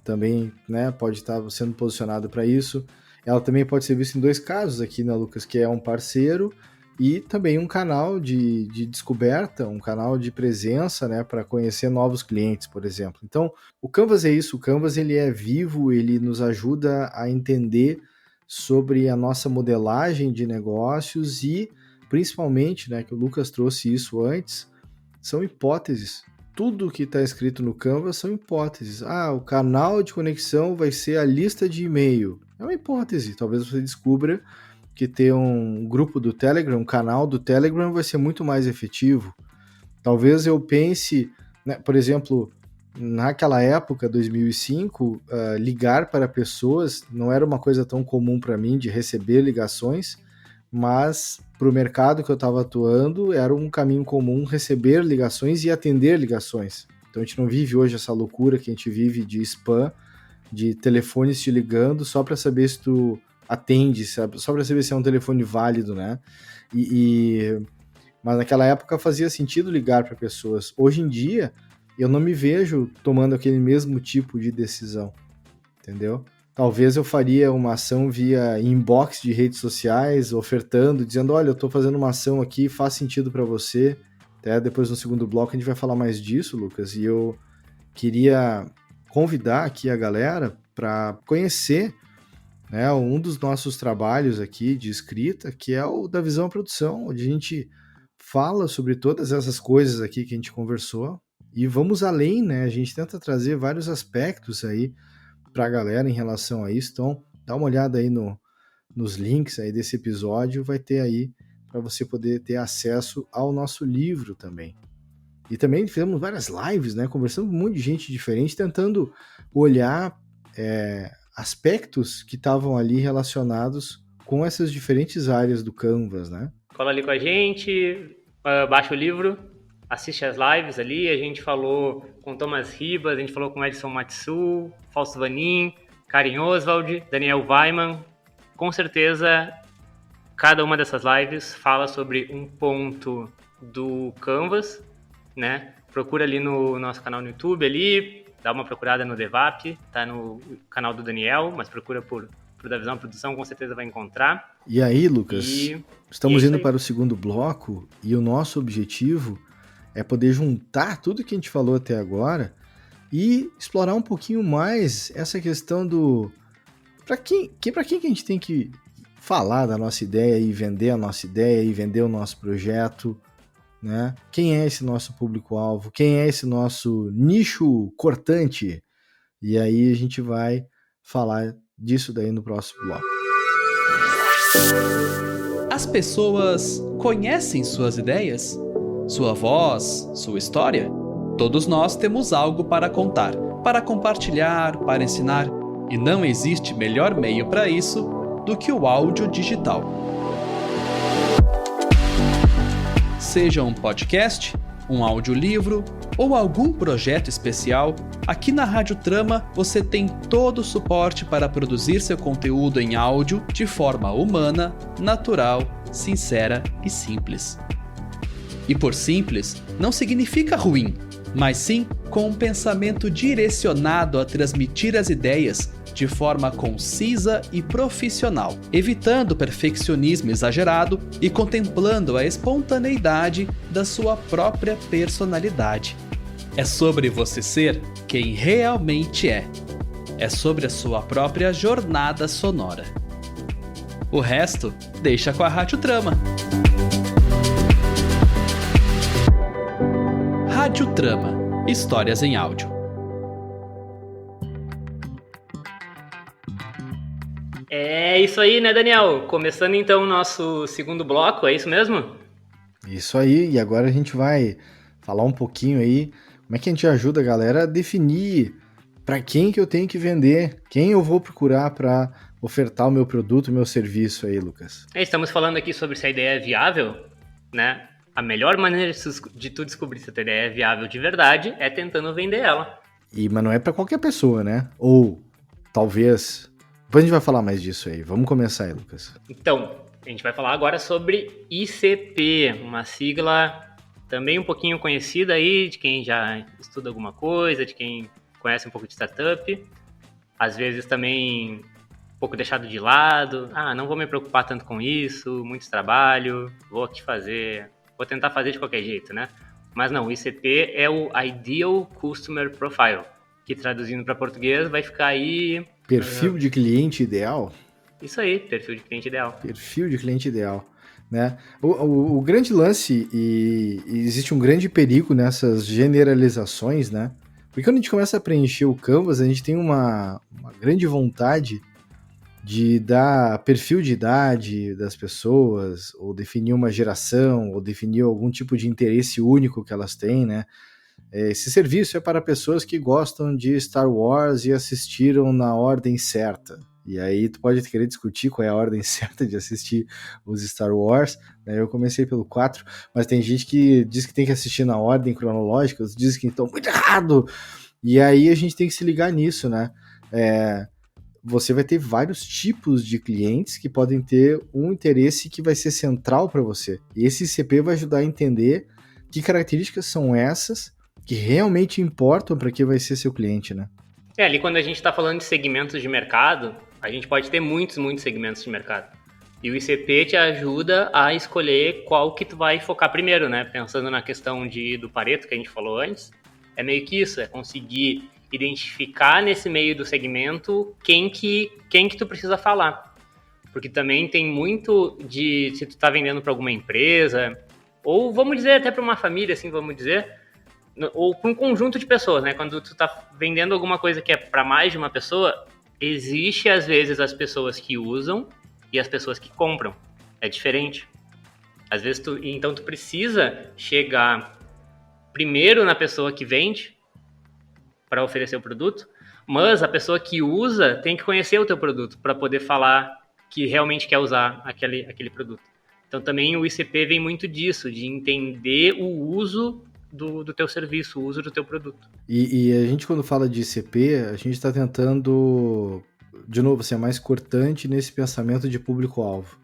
também, né, pode estar sendo posicionado para isso. Ela também pode ser vista em 2 casos aqui, né, Lucas, que é um parceiro e também um canal de descoberta, um canal de presença, né, para conhecer novos clientes, por exemplo. Então, o Canvas é isso, o Canvas ele é vivo, ele nos ajuda a entender sobre a nossa modelagem de negócios e, principalmente, né, que o Lucas trouxe isso antes, são hipóteses. Tudo que está escrito no Canvas são hipóteses. O canal de conexão vai ser a lista de e-mail. É uma hipótese, talvez você descubra que ter um grupo do Telegram, um canal do Telegram vai ser muito mais efetivo. Talvez eu pense, né, por exemplo, naquela época, 2005, ligar para pessoas não era uma coisa tão comum para mim de receber ligações, mas para o mercado que eu estava atuando era um caminho comum receber ligações e atender ligações. Então a gente não vive hoje essa loucura que a gente vive de spam, de telefones te ligando só para saber se tu atende, sabe? Só para saber se é um telefone válido, né? Mas naquela época fazia sentido ligar para pessoas. Hoje em dia, eu não me vejo tomando aquele mesmo tipo de decisão, entendeu? Talvez eu faria uma ação via inbox de redes sociais, ofertando, dizendo, olha, eu estou fazendo uma ação aqui, faz sentido para você. Até depois no segundo bloco a gente vai falar mais disso, Lucas, e eu queria convidar aqui a galera para conhecer, né, um dos nossos trabalhos aqui de escrita, que é o da Visão à Produção, onde a gente fala sobre todas essas coisas aqui que a gente conversou e vamos além, né? A gente tenta trazer vários aspectos aí para a galera em relação a isso. Então, dá uma olhada aí nos links aí desse episódio, vai ter aí para você poder ter acesso ao nosso livro também. E também fizemos várias lives, né? Conversando com um monte de gente diferente, tentando olhar aspectos que estavam ali relacionados com essas diferentes áreas do Canvas, né? Cola ali com a gente, baixa o livro, assiste as lives ali. A gente falou com Thomas Ribas, a gente falou com Edson Matsu, Fausto Vanin, Karen Oswald, Daniel Weimann. Com certeza, cada uma dessas lives fala sobre um ponto do Canvas, né? Procura ali no nosso canal no YouTube ali, dá uma procurada no Devap, tá no canal do Daniel, mas procura por da Visão à Produção, com certeza vai encontrar. E aí, Lucas, estamos indo para o segundo bloco e o nosso objetivo é poder juntar tudo que a gente falou até agora e explorar um pouquinho mais essa questão do... Para quem que a gente tem que falar da nossa ideia e vender a nossa ideia e vender o nosso projeto, né? Quem é esse nosso público-alvo? Quem é esse nosso nicho cortante? E aí a gente vai falar disso daí no próximo bloco. As pessoas conhecem suas ideias? Sua voz? Sua história? Todos nós temos algo para contar, para compartilhar, para ensinar. E não existe melhor meio para isso do que o áudio digital. Seja um podcast, um audiolivro ou algum projeto especial, aqui na Rádio Trama você tem todo o suporte para produzir seu conteúdo em áudio de forma humana, natural, sincera e simples. E por simples, não significa ruim, mas sim com um pensamento direcionado a transmitir as ideias de forma concisa e profissional, evitando o perfeccionismo exagerado e contemplando a espontaneidade da sua própria personalidade. É sobre você ser quem realmente é. É sobre a sua própria jornada sonora. O resto, deixa com a Rádio Trama. Rádio Trama. Histórias em áudio. É isso aí, né, Daniel? Começando então o nosso segundo bloco, é isso mesmo? Isso aí, e agora a gente vai falar um pouquinho aí como é que a gente ajuda a galera a definir para quem que eu tenho que vender, quem eu vou procurar para ofertar o meu produto, o meu serviço aí, Lucas. Estamos falando aqui sobre se a ideia é viável, né? A melhor maneira de tu descobrir se a tua ideia é viável de verdade é tentando vender ela. Mas não é pra qualquer pessoa, né? Ou, talvez... Depois a gente vai falar mais disso aí. Vamos começar aí, Lucas. Então, a gente vai falar agora sobre ICP, uma sigla também um pouquinho conhecida aí, de quem já estuda alguma coisa, de quem conhece um pouco de startup. Às vezes também um pouco deixado de lado. Não vou me preocupar tanto com isso, muito trabalho, vou tentar fazer de qualquer jeito, né? Mas não, o ICP é o Ideal Customer Profile, que traduzindo para português vai ficar aí... Perfil de cliente ideal? Isso aí, perfil de cliente ideal. Perfil de cliente ideal, né? O grande lance, e existe um grande perigo nessas generalizações, né? Porque quando a gente começa a preencher o Canvas, a gente tem uma grande vontade de dar perfil de idade das pessoas, ou definir uma geração, ou definir algum tipo de interesse único que elas têm, né? Esse serviço é para pessoas que gostam de Star Wars e assistiram na ordem certa. E aí tu pode querer discutir qual é a ordem certa de assistir os Star Wars, né? Eu comecei pelo 4, mas tem gente que diz que tem que assistir na ordem cronológica, outros dizem que estão muito errado. E aí a gente tem que se ligar nisso, né? Você vai ter vários tipos de clientes que podem ter um interesse que vai ser central para você. E esse ICP vai ajudar a entender que características são essas que realmente importam para quem vai ser seu cliente, né? Ali quando a gente está falando de segmentos de mercado, a gente pode ter muitos segmentos de mercado. E o ICP te ajuda a escolher qual que tu vai focar primeiro, né? Pensando na questão do Pareto que a gente falou antes, é meio que isso, é conseguir identificar nesse meio do segmento quem que tu precisa falar. Porque também tem muito de, se tu tá vendendo para alguma empresa, ou vamos dizer até para uma família, assim, vamos dizer, ou para um conjunto de pessoas, né? Quando tu tá vendendo alguma coisa que é para mais de uma pessoa, existe às vezes as pessoas que usam e as pessoas que compram. É diferente. Às vezes então tu precisa chegar primeiro na pessoa que vende para oferecer o produto, mas a pessoa que usa tem que conhecer o teu produto para poder falar que realmente quer usar aquele produto. Então também o ICP vem muito disso, de entender o uso do teu serviço, o uso do teu produto. E a gente, quando fala de ICP, a gente está tentando, de novo, ser mais cortante nesse pensamento de público-alvo,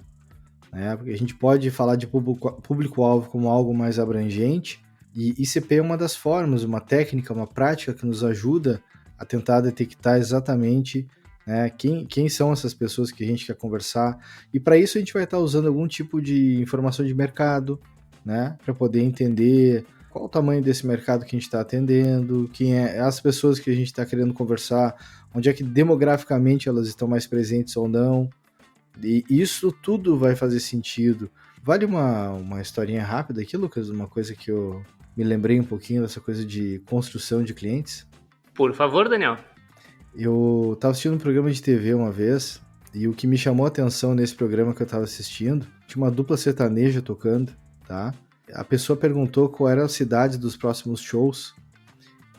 né? Porque a gente pode falar de público-alvo como algo mais abrangente, e ICP é uma das formas, uma técnica, uma prática que nos ajuda a tentar detectar exatamente, né, quem são essas pessoas que a gente quer conversar. E para isso a gente vai estar usando algum tipo de informação de mercado, né, para poder entender qual o tamanho desse mercado que a gente está atendendo, quem é as pessoas que a gente está querendo conversar, onde é que demograficamente elas estão mais presentes ou não. E isso tudo vai fazer sentido. Vale uma historinha rápida aqui, Lucas? Uma coisa que eu me lembrei um pouquinho dessa coisa de construção de clientes. Por favor, Daniel. Eu estava assistindo um programa de TV uma vez, e o que me chamou a atenção nesse programa que eu estava assistindo, tinha uma dupla sertaneja tocando, tá? A pessoa perguntou qual era a cidade dos próximos shows,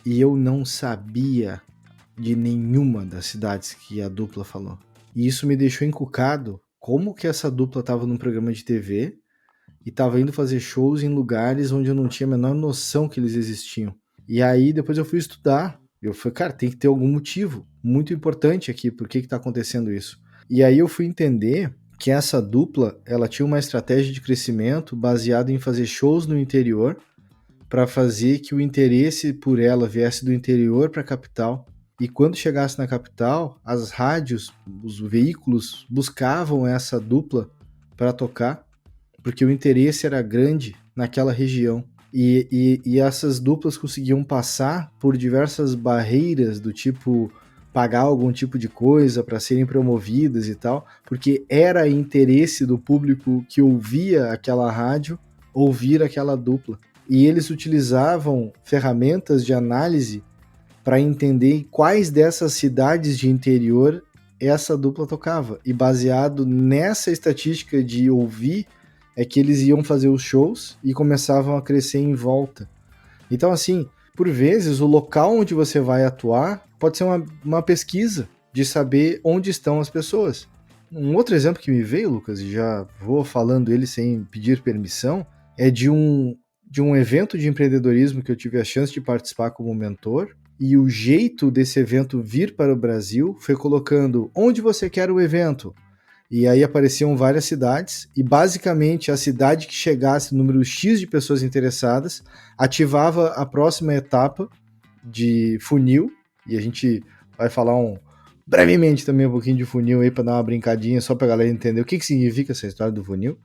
e eu não sabia de nenhuma das cidades que a dupla falou. E isso me deixou encucado, como que essa dupla estava num programa de TV e estava indo fazer shows em lugares onde eu não tinha a menor noção que eles existiam. E aí depois eu fui estudar, eu falei, cara, tem que ter algum motivo muito importante aqui, por que está acontecendo isso? E aí eu fui entender que essa dupla, ela tinha uma estratégia de crescimento baseada em fazer shows no interior, para fazer que o interesse por ela viesse do interior para a capital. E quando chegasse na capital, as rádios, os veículos buscavam essa dupla para tocar, porque o interesse era grande naquela região. E essas duplas conseguiam passar por diversas barreiras do tipo pagar algum tipo de coisa para serem promovidas e tal, porque era interesse do público que ouvia aquela rádio ouvir aquela dupla. E eles utilizavam ferramentas de análise para entender quais dessas cidades de interior essa dupla tocava. E baseado nessa estatística de ouvir, é que eles iam fazer os shows e começavam a crescer em volta. Então, assim, por vezes, o local onde você vai atuar pode ser uma pesquisa de saber onde estão as pessoas. Um outro exemplo que me veio, Lucas, e já vou falando ele sem pedir permissão, é de um evento de empreendedorismo que eu tive a chance de participar como mentor, e o jeito desse evento vir para o Brasil foi colocando onde você quer o evento. E aí apareciam várias cidades, e basicamente a cidade que chegasse número X de pessoas interessadas ativava a próxima etapa de funil, e a gente vai falar brevemente também um pouquinho de funil aí para dar uma brincadinha, só para a galera entender o que significa essa história do funil,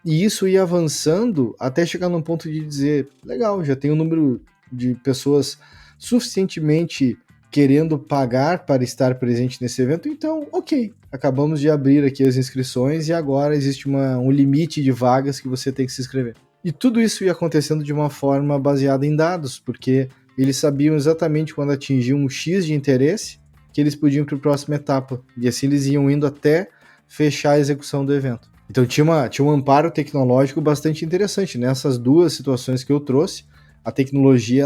e isso ia avançando até chegar num ponto de dizer, legal, já tem um número de pessoas suficientemente querendo pagar para estar presente nesse evento, então, ok, acabamos de abrir aqui as inscrições e agora existe um limite de vagas que você tem que se inscrever. E tudo isso ia acontecendo de uma forma baseada em dados, porque eles sabiam exatamente quando atingiam um X de interesse que eles podiam ir para a próxima etapa, e assim eles iam indo até fechar a execução do evento. Então tinha um amparo tecnológico bastante interessante. Nessas duas situações que eu trouxe, a tecnologia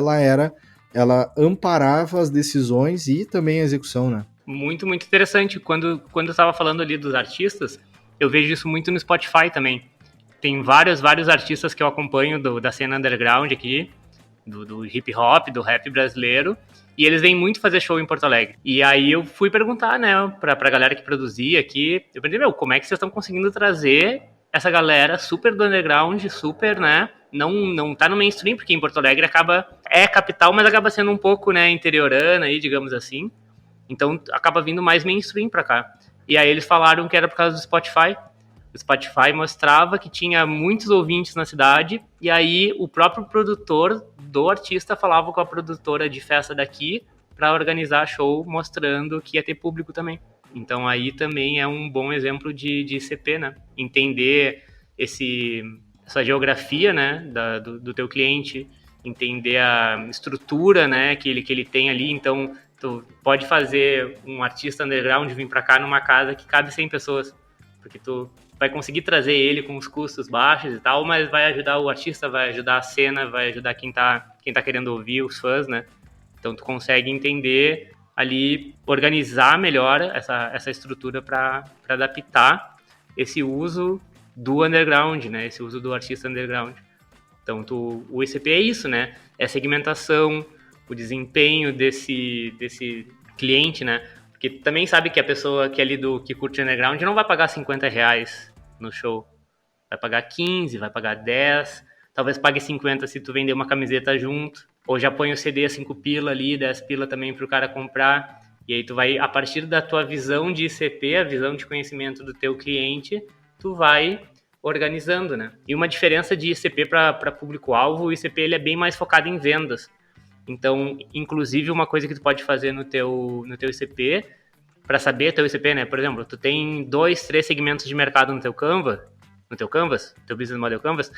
ela amparava as decisões e também a execução, né? Muito, muito interessante. Quando eu estava falando ali dos artistas, eu vejo isso muito no Spotify também. Tem vários artistas que eu acompanho da cena underground aqui, do hip hop, do rap brasileiro, e eles vêm muito fazer show em Porto Alegre. E aí eu fui perguntar, né, pra galera que produzia aqui, eu perguntei, como é que vocês estão conseguindo trazer essa galera super do underground, super, né, não tá no mainstream, porque em Porto Alegre é capital, mas acaba sendo um pouco, né, interiorana aí, digamos assim. Então acaba vindo mais mainstream pra cá. E aí eles falaram que era por causa do Spotify. O Spotify mostrava que tinha muitos ouvintes na cidade, e aí o próprio produtor do artista falava com a produtora de festa daqui para organizar show, mostrando que ia ter público também. Então aí também é um bom exemplo de ICP, né? Entender essa geografia, né, do teu cliente, entender a estrutura, né, que ele tem ali. Então tu pode fazer um artista underground vir para cá numa casa que cabe 100 pessoas, porque tu vai conseguir trazer ele com os custos baixos e tal, mas vai ajudar o artista, vai ajudar a cena, vai ajudar quem tá querendo ouvir, os fãs, né? Então tu consegue entender ali, organizar melhor essa estrutura para adaptar esse uso do underground, né? Esse uso do artista underground. Então o ICP é isso, né? É a segmentação, o desempenho desse cliente, né? Porque também sabe que a pessoa que é ali que curte underground não vai pagar R$50 no show. Vai pagar 15, vai pagar 10, talvez pague 50 se tu vender uma camiseta junto. Ou já põe o CD a 5 pila ali, 10 pila também pro cara comprar. E aí tu vai, a partir da tua visão de ICP, a visão de conhecimento do teu cliente, tu vai organizando, né? E uma diferença de ICP para público-alvo, o ICP ele é bem mais focado em vendas. Então, inclusive, uma coisa que tu pode fazer no teu ICP, para saber teu ICP, né? Por exemplo, tu tem 2, 3 segmentos de mercado no teu Canvas, teu Business Model Canvas,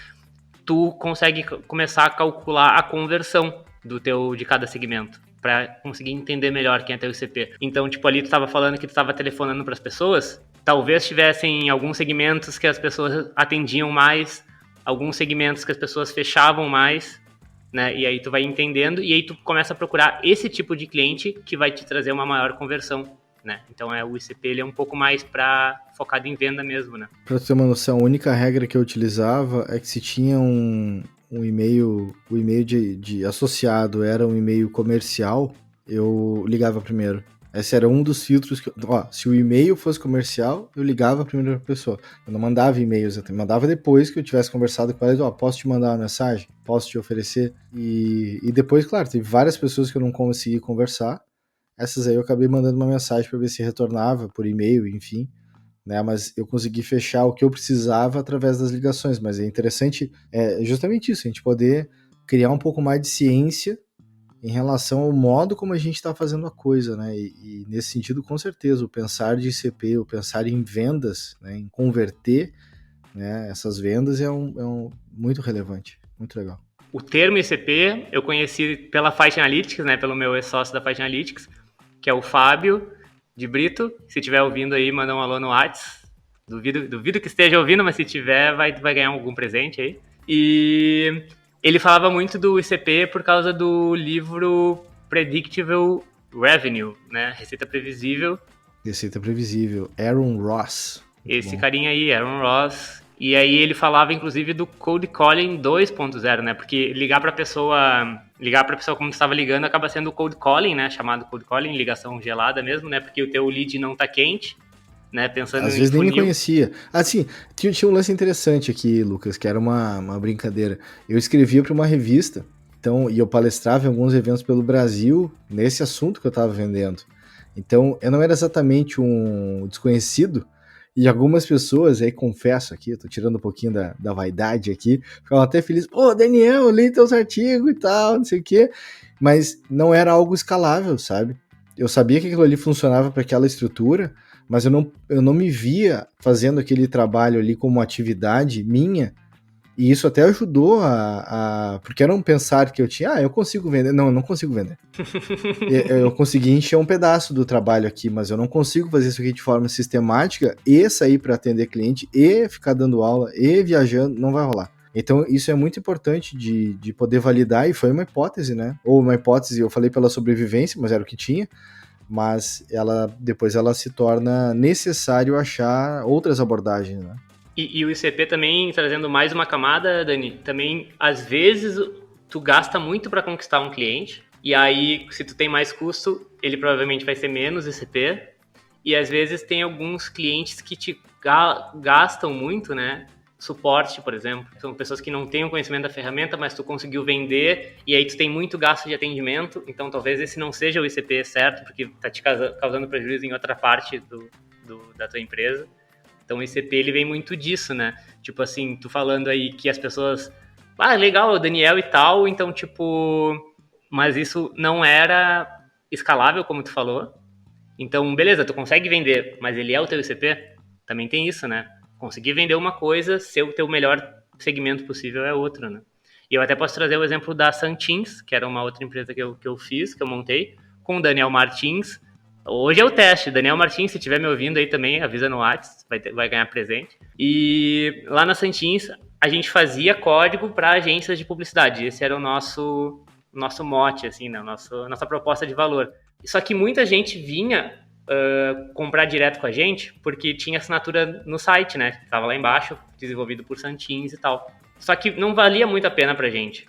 tu consegue começar a calcular a conversão de cada segmento, para conseguir entender melhor quem é teu ICP. Então, tipo, ali tu estava falando que tu estava telefonando para as pessoas, talvez tivessem alguns segmentos que as pessoas atendiam mais, alguns segmentos que as pessoas fechavam mais, né? E aí tu vai entendendo, e aí tu começa a procurar esse tipo de cliente que vai te trazer uma maior conversão, né? Então o ICP ele é um pouco mais focado em venda mesmo, né? Para ter uma noção, a única regra que eu utilizava é que se tinha um e-mail, o e-mail de associado era um e-mail comercial, eu ligava primeiro. Esse era um dos filtros que... se o e-mail fosse comercial, eu ligava primeiro pra pessoa. Eu não mandava e-mails, eu mandava depois que eu tivesse conversado com ela. Posso te mandar uma mensagem? Posso te oferecer? E depois, claro, teve várias pessoas que eu não consegui conversar. Essas aí eu acabei mandando uma mensagem para ver se retornava por e-mail, enfim. Né? Mas eu consegui fechar o que eu precisava através das ligações. Mas é interessante, justamente isso, a gente poder criar um pouco mais de ciência em relação ao modo como a gente está fazendo a coisa, né? E nesse sentido, com certeza, o pensar de ICP, o pensar em vendas, né? Em converter, né? Essas vendas é muito relevante, muito legal. O termo ICP eu conheci pela Fight Analytics, né? Pelo meu ex-sócio da Fight Analytics, que é o Fábio de Brito. Se estiver ouvindo aí, manda um alô no WhatsApp. Duvido que esteja ouvindo, mas se tiver, vai ganhar algum presente aí. E ele falava muito do ICP por causa do livro Predictable Revenue, né? Receita Previsível. Receita Previsível. Aaron Ross. Esse carinha aí, Aaron Ross. E aí ele falava, inclusive, do cold calling 2.0, né? Porque ligar para a pessoa como tu estava ligando acaba sendo cold calling, né? Chamado cold calling, ligação gelada mesmo, né? Porque o teu lead não tá quente, né? Pensando Às em vezes nem me funil. conhecia. Assim, tinha um lance interessante aqui, Lucas, que era uma brincadeira. Eu escrevia para uma revista, então, e eu palestrava em alguns eventos pelo Brasil nesse assunto que eu estava vendendo. Então, eu não era exatamente um desconhecido, e algumas pessoas, aí confesso aqui, eu tô tirando um pouquinho da vaidade aqui, ficavam até felizes, pô, Daniel, eu li teus artigos e tal, não sei o quê, mas não era algo escalável, sabe? Eu sabia que aquilo ali funcionava para aquela estrutura, mas eu não me via fazendo aquele trabalho ali como atividade minha, e isso até ajudou porque era um pensar que eu tinha, eu consigo vender. Não, eu não consigo vender. Eu consegui encher um pedaço do trabalho aqui, mas eu não consigo fazer isso aqui de forma sistemática e sair para atender cliente e ficar dando aula e viajando, não vai rolar. Então, isso é muito importante de poder validar, e foi uma hipótese, né? Ou uma hipótese, eu falei pela sobrevivência, mas era o que tinha, mas depois ela se torna necessário achar outras abordagens, né? E o ICP também, trazendo mais uma camada, Dani, também, às vezes, tu gasta muito para conquistar um cliente, e aí, se tu tem mais custo, ele provavelmente vai ser menos ICP, e às vezes tem alguns clientes que te gastam muito, né? Suporte, por exemplo. São pessoas que não têm o conhecimento da ferramenta, mas tu conseguiu vender, e aí tu tem muito gasto de atendimento, então talvez esse não seja o ICP certo, porque tá te causando prejuízo em outra parte da tua empresa. Então o ICP, ele vem muito disso, né? Tipo assim, tu falando aí que as pessoas... legal, o Daniel e tal, então tipo... Mas isso não era escalável, como tu falou. Então, beleza, tu consegue vender, mas ele é o teu ICP? Também tem isso, né? Conseguir vender uma coisa, ser o teu melhor segmento possível é outro, né? E eu até posso trazer o exemplo da Santins, que era uma outra empresa que eu fiz, que eu montei, com o Daniel Martins. Hoje é o teste. Daniel Martins, se estiver me ouvindo aí também, avisa no WhatsApp, vai ganhar presente. E lá na Santins, a gente fazia código para agências de publicidade. Esse era o nosso mote, assim, né? Nossa proposta de valor. Só que muita gente vinha comprar direto com a gente porque tinha assinatura no site, né? Tava lá embaixo, desenvolvido por Santins e tal. Só que não valia muito a pena pra gente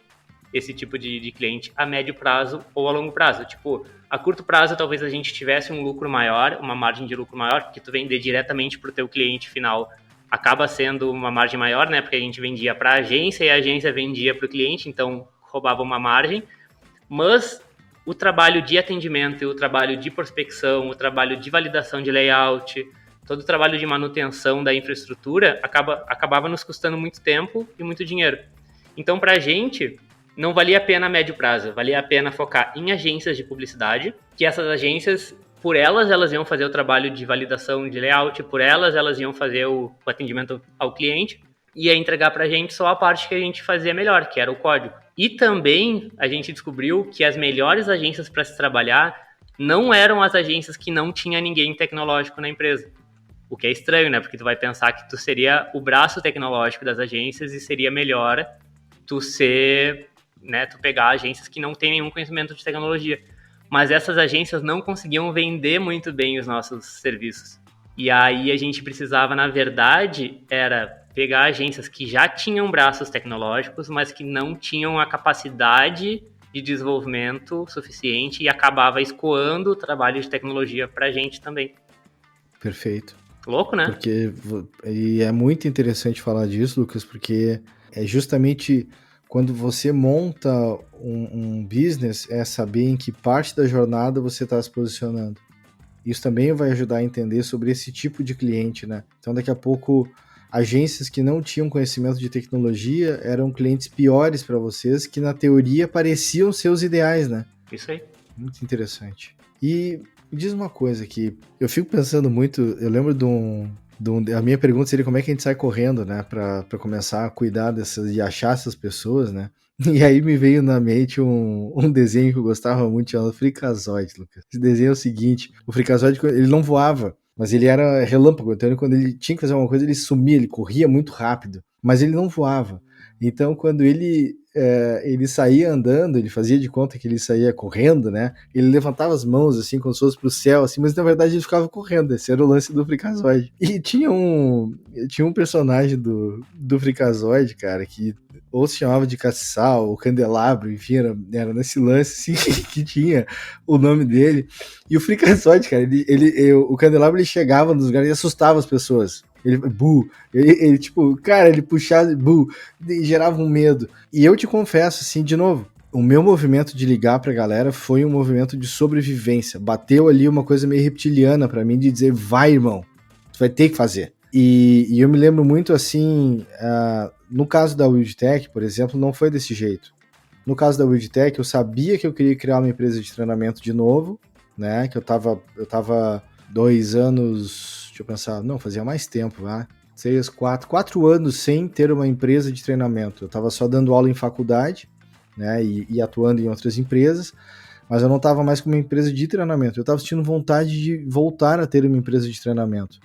esse tipo de cliente a médio prazo ou a longo prazo. Tipo, a curto prazo talvez a gente tivesse um lucro maior, uma margem de lucro maior, porque tu vender diretamente pro teu cliente final acaba sendo uma margem maior, né? Porque a gente vendia para a agência e a agência vendia para o cliente, então roubava uma margem. Mas o trabalho de atendimento, o trabalho de prospecção, o trabalho de validação de layout, todo o trabalho de manutenção da infraestrutura acabava nos custando muito tempo e muito dinheiro. Então, para a gente, não valia a pena a médio prazo, valia a pena focar em agências de publicidade, que essas agências, por elas iam fazer o trabalho de validação de layout, por elas iam fazer o atendimento ao cliente, e ia entregar para a gente só a parte que a gente fazia melhor, que era o código. E também a gente descobriu que as melhores agências para se trabalhar não eram as agências que não tinha ninguém tecnológico na empresa. O que é estranho, né? Porque tu vai pensar que tu seria o braço tecnológico das agências e seria melhor tu pegar agências que não têm nenhum conhecimento de tecnologia. Mas essas agências não conseguiam vender muito bem os nossos serviços. E aí a gente precisava, na verdade, era pegar agências que já tinham braços tecnológicos, mas que não tinham a capacidade de desenvolvimento suficiente e acabava escoando o trabalho de tecnologia pra gente também. Perfeito. Louco, né? E é muito interessante falar disso, Lucas, porque é justamente quando você monta um business, é saber em que parte da jornada você está se posicionando. Isso também vai ajudar a entender sobre esse tipo de cliente, né? Então, daqui a pouco, agências que não tinham conhecimento de tecnologia eram clientes piores para vocês, que na teoria pareciam seus ideais, né? Isso aí. Muito interessante. E me diz uma coisa que eu fico pensando muito, eu lembro a minha pergunta seria como é que a gente sai correndo, né, para começar a cuidar e achar essas pessoas, né? E aí me veio na mente um desenho que eu gostava muito, chamado Freakazoid, Lucas. Esse desenho é o seguinte, o Freakazoid, ele não voava, mas ele era relâmpago, então quando ele tinha que fazer alguma coisa, ele sumia, ele corria muito rápido, mas ele não voava. Então, quando ele saía andando, ele fazia de conta que ele saía correndo, né? Ele levantava as mãos, assim, como se fosse pro céu, assim, mas na verdade ele ficava correndo. Esse era o lance do Freakazoid. E tinha um personagem do Freakazoid, cara, que ou se chamava de Caçal, ou Candelabro, enfim, era nesse lance, assim, que tinha o nome dele. E o Freakazoid, cara, o Candelabro, ele chegava nos lugares e assustava as pessoas. Ele tipo, cara, ele puxava, e gerava um medo. E eu te confesso, assim, de novo, o meu movimento de ligar pra galera foi um movimento de sobrevivência. Bateu ali uma coisa meio reptiliana pra mim, de dizer, vai, irmão, tu vai ter que fazer. E eu me lembro muito, assim, no caso da Wildtech, por exemplo, não foi desse jeito. No caso da Wildtech, eu sabia que eu queria criar uma empresa de treinamento de novo, né, que eu tava 2 anos, deixa eu pensar, não, fazia mais tempo, 4 anos sem ter uma empresa de treinamento. Eu estava só dando aula em faculdade, né, e atuando em outras empresas, mas eu não estava mais com uma empresa de treinamento. Eu estava sentindo vontade de voltar a ter uma empresa de treinamento.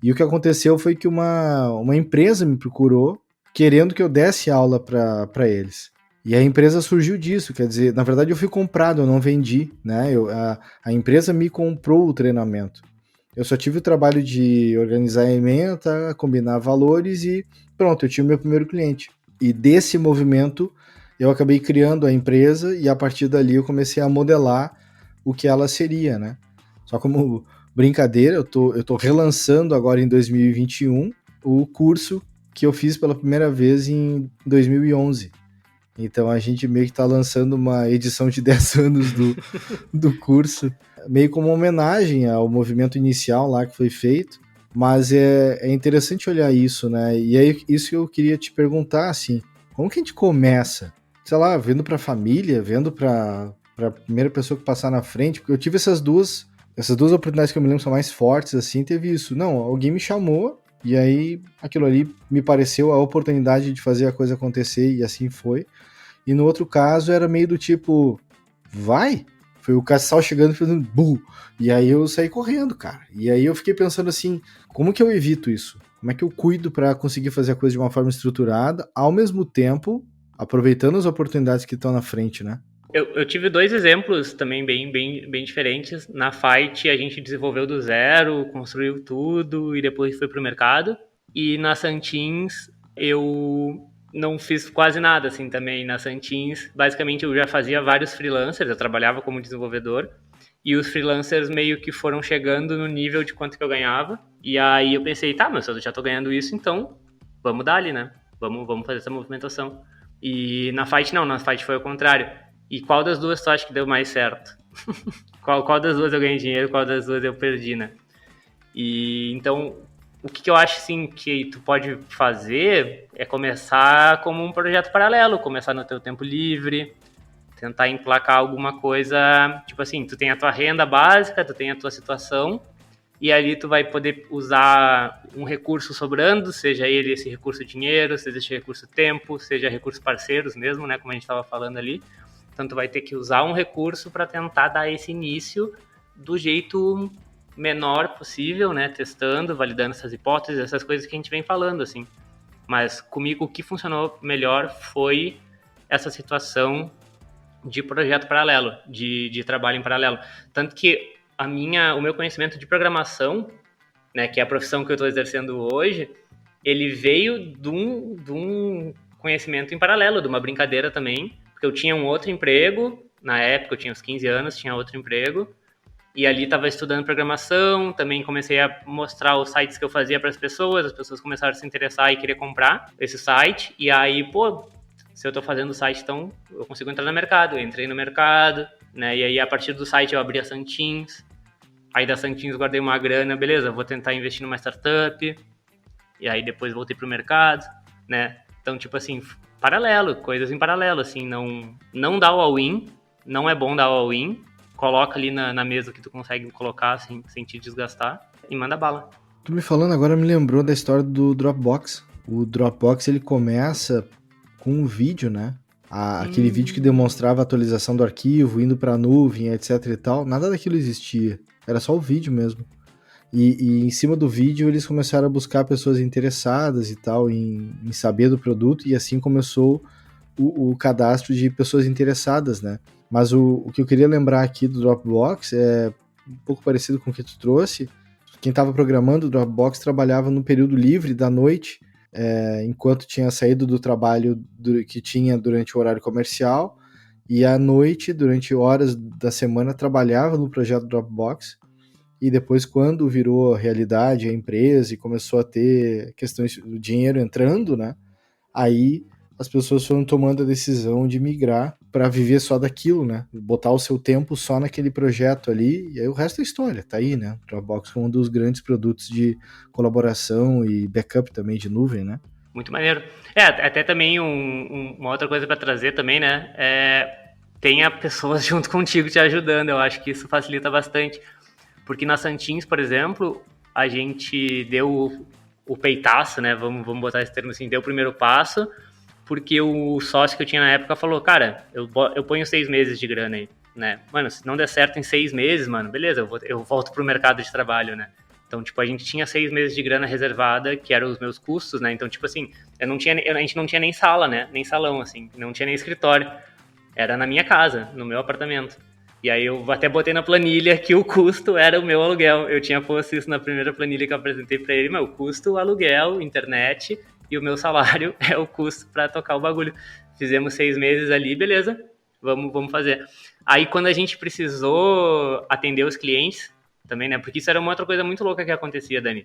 E o que aconteceu foi que uma empresa me procurou, querendo que eu desse aula para eles. E a empresa surgiu disso, quer dizer, na verdade eu fui comprado, eu não vendi, né? A empresa me comprou o treinamento. Eu só tive o trabalho de organizar a ementa, combinar valores e pronto, eu tinha o meu primeiro cliente. E desse movimento eu acabei criando a empresa e a partir dali eu comecei a modelar o que ela seria, né? Só como brincadeira, eu tô relançando agora em 2021 o curso que eu fiz pela primeira vez em 2011. Então a gente meio que tá lançando uma edição de 10 anos do curso, meio como uma homenagem ao movimento inicial lá que foi feito, mas é interessante olhar isso, né? E é isso que eu queria te perguntar, assim, como que a gente começa? Sei lá, vendo pra família, vendo pra primeira pessoa que passar na frente, porque eu tive essas duas oportunidades que eu me lembro são mais fortes, assim, teve isso. Não, alguém me chamou, e aí aquilo ali me pareceu a oportunidade de fazer a coisa acontecer, e assim foi. E no outro caso era meio do tipo, vai? Foi o Caçal chegando e fazendo bu. E aí eu saí correndo, cara. E aí eu fiquei pensando assim, como que eu evito isso? Como é que eu cuido para conseguir fazer a coisa de uma forma estruturada, ao mesmo tempo aproveitando as oportunidades que estão na frente, né? Eu tive 2 exemplos também bem diferentes. Na Fight a gente desenvolveu do zero, construiu tudo e depois foi pro mercado. E na Santins eu não fiz quase nada assim também. Na Santins, basicamente eu já fazia vários freelancers, eu trabalhava como desenvolvedor. E os freelancers meio que foram chegando no nível de quanto que eu ganhava. E aí eu pensei, tá, mas eu já tô ganhando isso, então vamos dar ali, né? Vamos fazer essa movimentação. E na Fight não, na Fight foi o contrário. E qual das duas tu acha que deu mais certo? qual das duas eu ganhei dinheiro, qual das duas eu perdi, né? E então, o que eu acho, assim, que tu pode fazer é começar como um projeto paralelo, começar no teu tempo livre, tentar emplacar alguma coisa, tipo assim, tu tem a tua renda básica, tu tem a tua situação, e ali tu vai poder usar um recurso sobrando, seja ele esse recurso dinheiro, seja esse recurso tempo, seja recurso parceiros mesmo, né, como a gente estava falando ali. Então, tu vai ter que usar um recurso para tentar dar esse início do jeito menor possível, né? Testando, validando essas hipóteses, essas coisas que a gente vem falando, assim. Mas comigo, o que funcionou melhor foi essa situação de projeto paralelo, de trabalho em paralelo. Tanto que o meu conhecimento de programação, né, que é a profissão que eu estou exercendo hoje, ele veio de um conhecimento em paralelo, de uma brincadeira também. Eu tinha um outro emprego, na época eu tinha uns 15 anos, tinha outro emprego, e ali estava estudando programação, também comecei a mostrar os sites que eu fazia para as pessoas começaram a se interessar e querer comprar esse site, e aí, pô, se eu estou fazendo o site, então eu consigo entrar no mercado. Eu entrei no mercado, né, e aí a partir do site eu abri a Santins, aí da Santins guardei uma grana, beleza, vou tentar investir numa startup, e aí depois voltei pro mercado, né, então tipo assim, paralelo, coisas em paralelo, assim, não dá o all-in, não é bom dar o all-in, coloca ali na mesa que tu consegue colocar sem te desgastar e manda bala. Tu me falando agora me lembrou da história do Dropbox. O Dropbox, ele começa com um vídeo, né? Aquele vídeo que demonstrava a atualização do arquivo, indo pra nuvem, etc e tal, nada daquilo existia. Era só o vídeo mesmo. E em cima do vídeo eles começaram a buscar pessoas interessadas e tal em saber do produto, e assim começou o cadastro de pessoas interessadas, né? Mas o que eu queria lembrar aqui do Dropbox é um pouco parecido com o que tu trouxe. Quem estava programando o Dropbox trabalhava no período livre da noite, enquanto tinha saído do trabalho que tinha durante o horário comercial, e à noite, durante horas da semana, trabalhava no projeto Dropbox. E depois, quando virou realidade a empresa e começou a ter questões do dinheiro entrando, né? Aí as pessoas foram tomando a decisão de migrar para viver só daquilo, né? Botar o seu tempo só naquele projeto ali, e aí o resto é história, tá aí, né? O Dropbox é um dos grandes produtos de colaboração e backup também de nuvem, né? Muito maneiro. Até também uma outra coisa para trazer também, né? Tenha pessoas junto contigo te ajudando, eu acho que isso facilita bastante. Porque na Santins, por exemplo, a gente deu o peitaço, né? Vamos botar esse termo assim, deu o primeiro passo, porque o sócio que eu tinha na época falou, cara, eu ponho 6 meses de grana aí, né? Mano, se não der certo em 6 meses, mano, beleza, eu volto pro mercado de trabalho, né? Então, tipo, a gente tinha 6 meses de grana reservada, que eram os meus custos, né? Então, tipo assim, a gente não tinha nem sala, né? Nem salão, assim, não tinha nem escritório. Era na minha casa, no meu apartamento. E aí eu até botei na planilha que o custo era o meu aluguel. Eu tinha posto isso na primeira planilha que eu apresentei para ele. Meu, custo, aluguel, internet, e o meu salário é o custo para tocar o bagulho. Fizemos 6 meses ali, beleza, vamos fazer. Aí quando a gente precisou atender os clientes também, né? Porque isso era uma outra coisa muito louca que acontecia, Dani.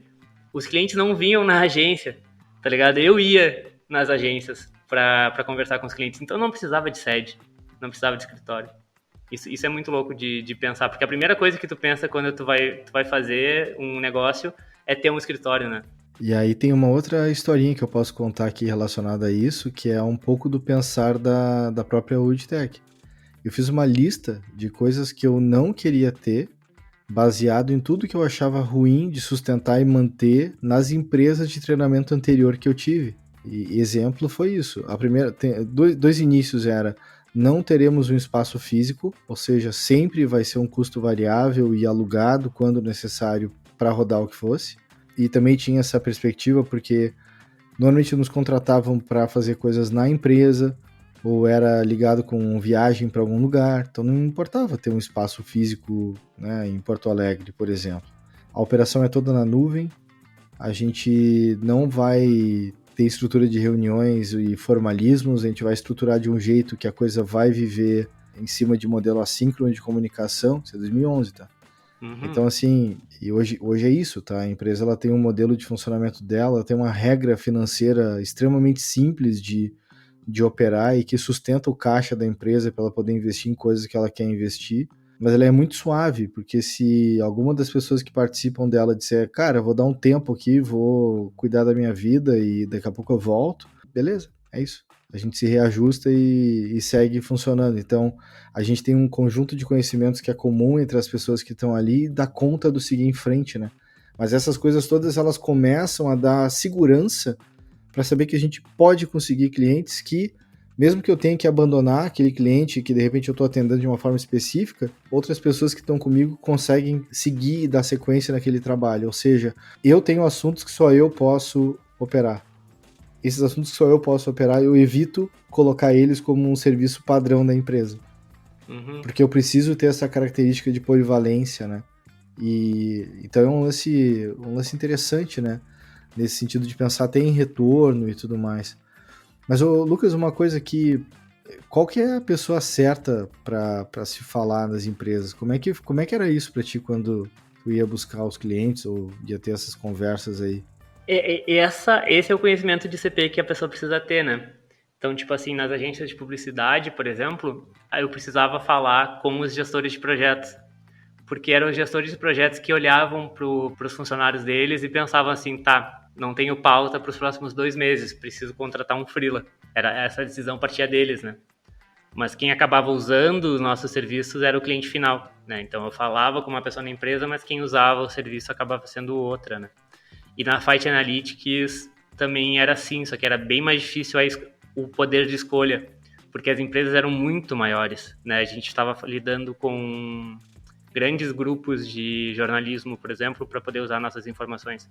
Os clientes não vinham na agência, tá ligado? Eu ia nas agências para conversar com os clientes. Então não precisava de sede, não precisava de escritório. Isso é muito louco de pensar, porque a primeira coisa que tu pensa quando tu vai fazer um negócio é ter um escritório, né? E aí tem uma outra historinha que eu posso contar aqui relacionada a isso, que é um pouco do pensar da própria UDTech. Eu fiz uma lista de coisas que eu não queria ter, baseado em tudo que eu achava ruim de sustentar e manter nas empresas de treinamento anterior que eu tive. E exemplo foi isso. A primeira, dois inícios era: não teremos um espaço físico, ou seja, sempre vai ser um custo variável e alugado quando necessário para rodar o que fosse. E também tinha essa perspectiva porque normalmente nos contratavam para fazer coisas na empresa, ou era ligado com viagem para algum lugar, então não importava ter um espaço físico, né, em Porto Alegre, por exemplo. A operação é toda na nuvem, a gente não vai ter estrutura de reuniões e formalismos, a gente vai estruturar de um jeito que a coisa vai viver em cima de modelo assíncrono de comunicação. Isso é 2011, tá? Uhum. Então, assim, e hoje é isso, tá? A empresa ela tem um modelo de funcionamento dela, tem uma regra financeira extremamente simples de operar e que sustenta o caixa da empresa para ela poder investir em coisas que ela quer investir. Mas ela é muito suave, porque se alguma das pessoas que participam dela disser, cara, vou dar um tempo aqui, vou cuidar da minha vida e daqui a pouco eu volto, beleza, é isso. A gente se reajusta e segue funcionando. Então, a gente tem um conjunto de conhecimentos que é comum entre as pessoas que estão ali e dá conta do seguir em frente, né? Mas essas coisas todas, elas começam a dar segurança para saber que a gente pode conseguir clientes que, mesmo que eu tenha que abandonar aquele cliente que de repente eu estou atendendo de uma forma específica, outras pessoas que estão comigo conseguem seguir e dar sequência naquele trabalho. Ou seja, eu tenho assuntos que só eu posso operar. Esses assuntos que só eu posso operar, eu evito colocar eles como um serviço padrão da empresa. Uhum. Porque eu preciso ter essa característica de polivalência, né? Então é um lance interessante, né? Nesse sentido de pensar até em retorno e tudo mais. Mas, Lucas, uma coisa que... Qual que é a pessoa certa para se falar nas empresas? Como é que era isso para ti quando tu ia buscar os clientes ou ia ter essas conversas aí? Esse é o conhecimento de CP que a pessoa precisa ter, né? Então, tipo assim, nas agências de publicidade, por exemplo, eu precisava falar com os gestores de projetos. Porque eram os gestores de projetos que olhavam para os funcionários deles e pensavam assim, tá, não tenho pauta para os próximos 2 meses, preciso contratar um freela. Essa decisão partia deles, né? Mas quem acabava usando os nossos serviços era o cliente final, né? Então eu falava com uma pessoa na empresa, mas quem usava o serviço acabava sendo outra, né? E na Fight Analytics também era assim, só que era bem mais difícil o poder de escolha, porque as empresas eram muito maiores, né? A gente estava lidando com grandes grupos de jornalismo, por exemplo, para poder usar nossas informações.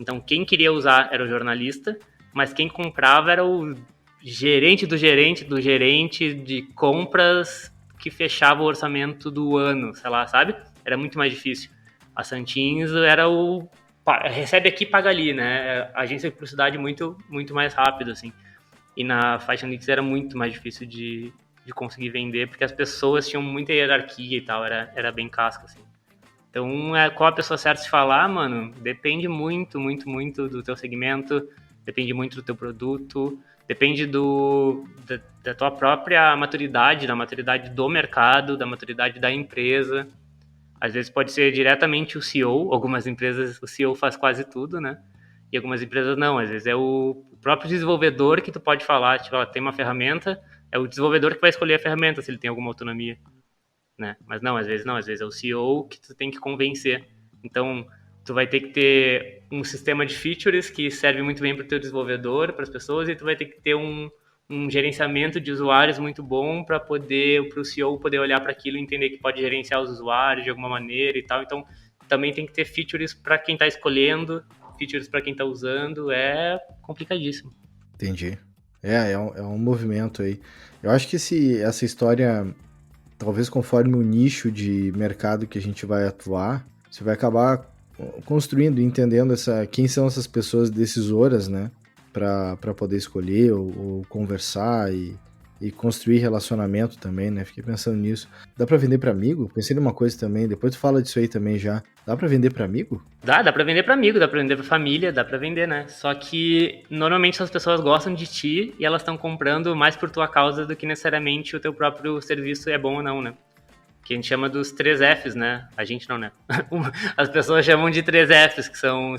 Então, quem queria usar era o jornalista, mas quem comprava era o gerente do gerente do gerente de compras que fechava o orçamento do ano, sei lá, sabe? Era muito mais difícil. A Santins era o... recebe aqui, paga ali, né? A agência de publicidade muito, muito mais rápido, assim. E na Fashion Leaks era muito mais difícil de conseguir vender, porque as pessoas tinham muita hierarquia e tal, era bem casca, assim. Então, qual a pessoa certa de falar, mano, depende muito, muito, muito do teu segmento, depende muito do teu produto, depende da tua própria maturidade, da maturidade do mercado, da maturidade da empresa. Às vezes pode ser diretamente o CEO, algumas empresas o CEO faz quase tudo, né? E algumas empresas não, às vezes é o próprio desenvolvedor que tu pode falar, tipo, ó, tem uma ferramenta, é o desenvolvedor que vai escolher a ferramenta, se ele tem alguma autonomia, né? Mas não, às vezes é o CEO que tu tem que convencer. Então, tu vai ter que ter um sistema de features que serve muito bem para o teu desenvolvedor, para as pessoas, e tu vai ter que ter um gerenciamento de usuários muito bom para o CEO poder olhar para aquilo e entender que pode gerenciar os usuários de alguma maneira e tal. Então, também tem que ter features para quem está escolhendo, features para quem está usando, é complicadíssimo. Entendi. É um movimento aí. Eu acho que essa história, talvez conforme o nicho de mercado que a gente vai atuar, você vai acabar construindo, entendendo quem são essas pessoas decisoras, né? Para poder escolher ou conversar e construir relacionamento também, né? Fiquei pensando nisso. Dá pra vender pra amigo? Pensei numa coisa também, depois tu fala disso aí também já. Dá pra vender pra amigo? Dá pra vender pra amigo, dá pra vender pra família, dá pra vender, né? Só que normalmente as pessoas gostam de ti e elas estão comprando mais por tua causa do que necessariamente o teu próprio serviço é bom ou não, né? Que a gente chama dos 3 Fs, né? A gente não, né? As pessoas chamam de 3 Fs, que são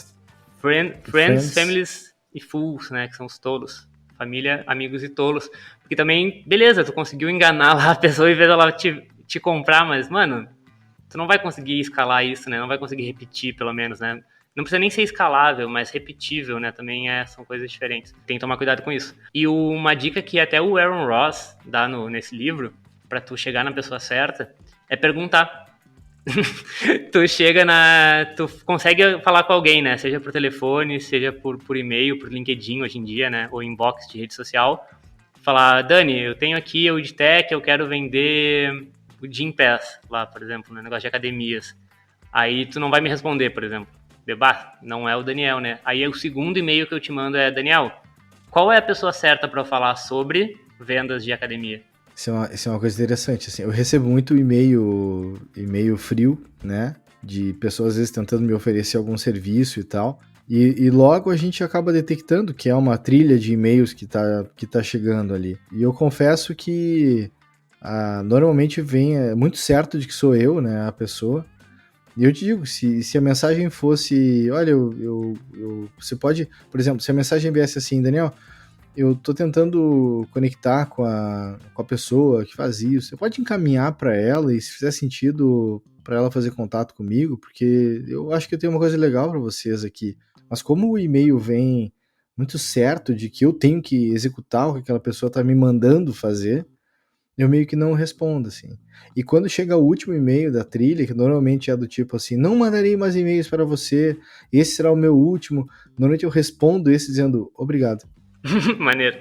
friends, families e fools, né? Que são os tolos. Família, amigos e tolos. Porque também, beleza, tu conseguiu enganar lá a pessoa e ver ela te comprar, mas, mano, tu não vai conseguir escalar isso, né? Não vai conseguir repetir, pelo menos, né? Não precisa nem ser escalável, mas repetível, né? Também são coisas diferentes. Tem que tomar cuidado com isso. E uma dica que até o Aaron Ross dá nesse livro, pra tu chegar na pessoa certa, é perguntar. Tu consegue falar com alguém, né? Seja por telefone, seja por e-mail, por LinkedIn hoje em dia, né? Ou inbox de rede social. Falar, Dani, eu tenho aqui o EdTech, eu quero vender o Gympass lá, por exemplo, no negócio de academias. Aí tu não vai me responder, por exemplo. Não é o Daniel, né? Aí o segundo e-mail que eu te mando é, Daniel, qual é a pessoa certa para eu falar sobre vendas de academia? Isso é uma coisa interessante, assim, eu recebo muito e-mail frio, né, de pessoas às vezes tentando me oferecer algum serviço e tal, e logo a gente acaba detectando que é uma trilha de e-mails que tá chegando ali. E eu confesso que normalmente vem muito certo de que sou eu, né, a pessoa. E eu te digo, se a mensagem fosse, olha, você pode, por exemplo, se a mensagem viesse assim, Daniel, eu tô tentando conectar com a pessoa que faz isso. Você pode encaminhar para ela e se fizer sentido para ela fazer contato comigo, porque eu acho que eu tenho uma coisa legal para vocês aqui. Mas como o e-mail vem muito certo de que eu tenho que executar o que aquela pessoa tá me mandando fazer, eu meio que não respondo, assim. E quando chega o último e-mail da trilha, que normalmente é do tipo assim, não mandarei mais e-mails para você, esse será o meu último, normalmente eu respondo esse dizendo, obrigado. Maneiro.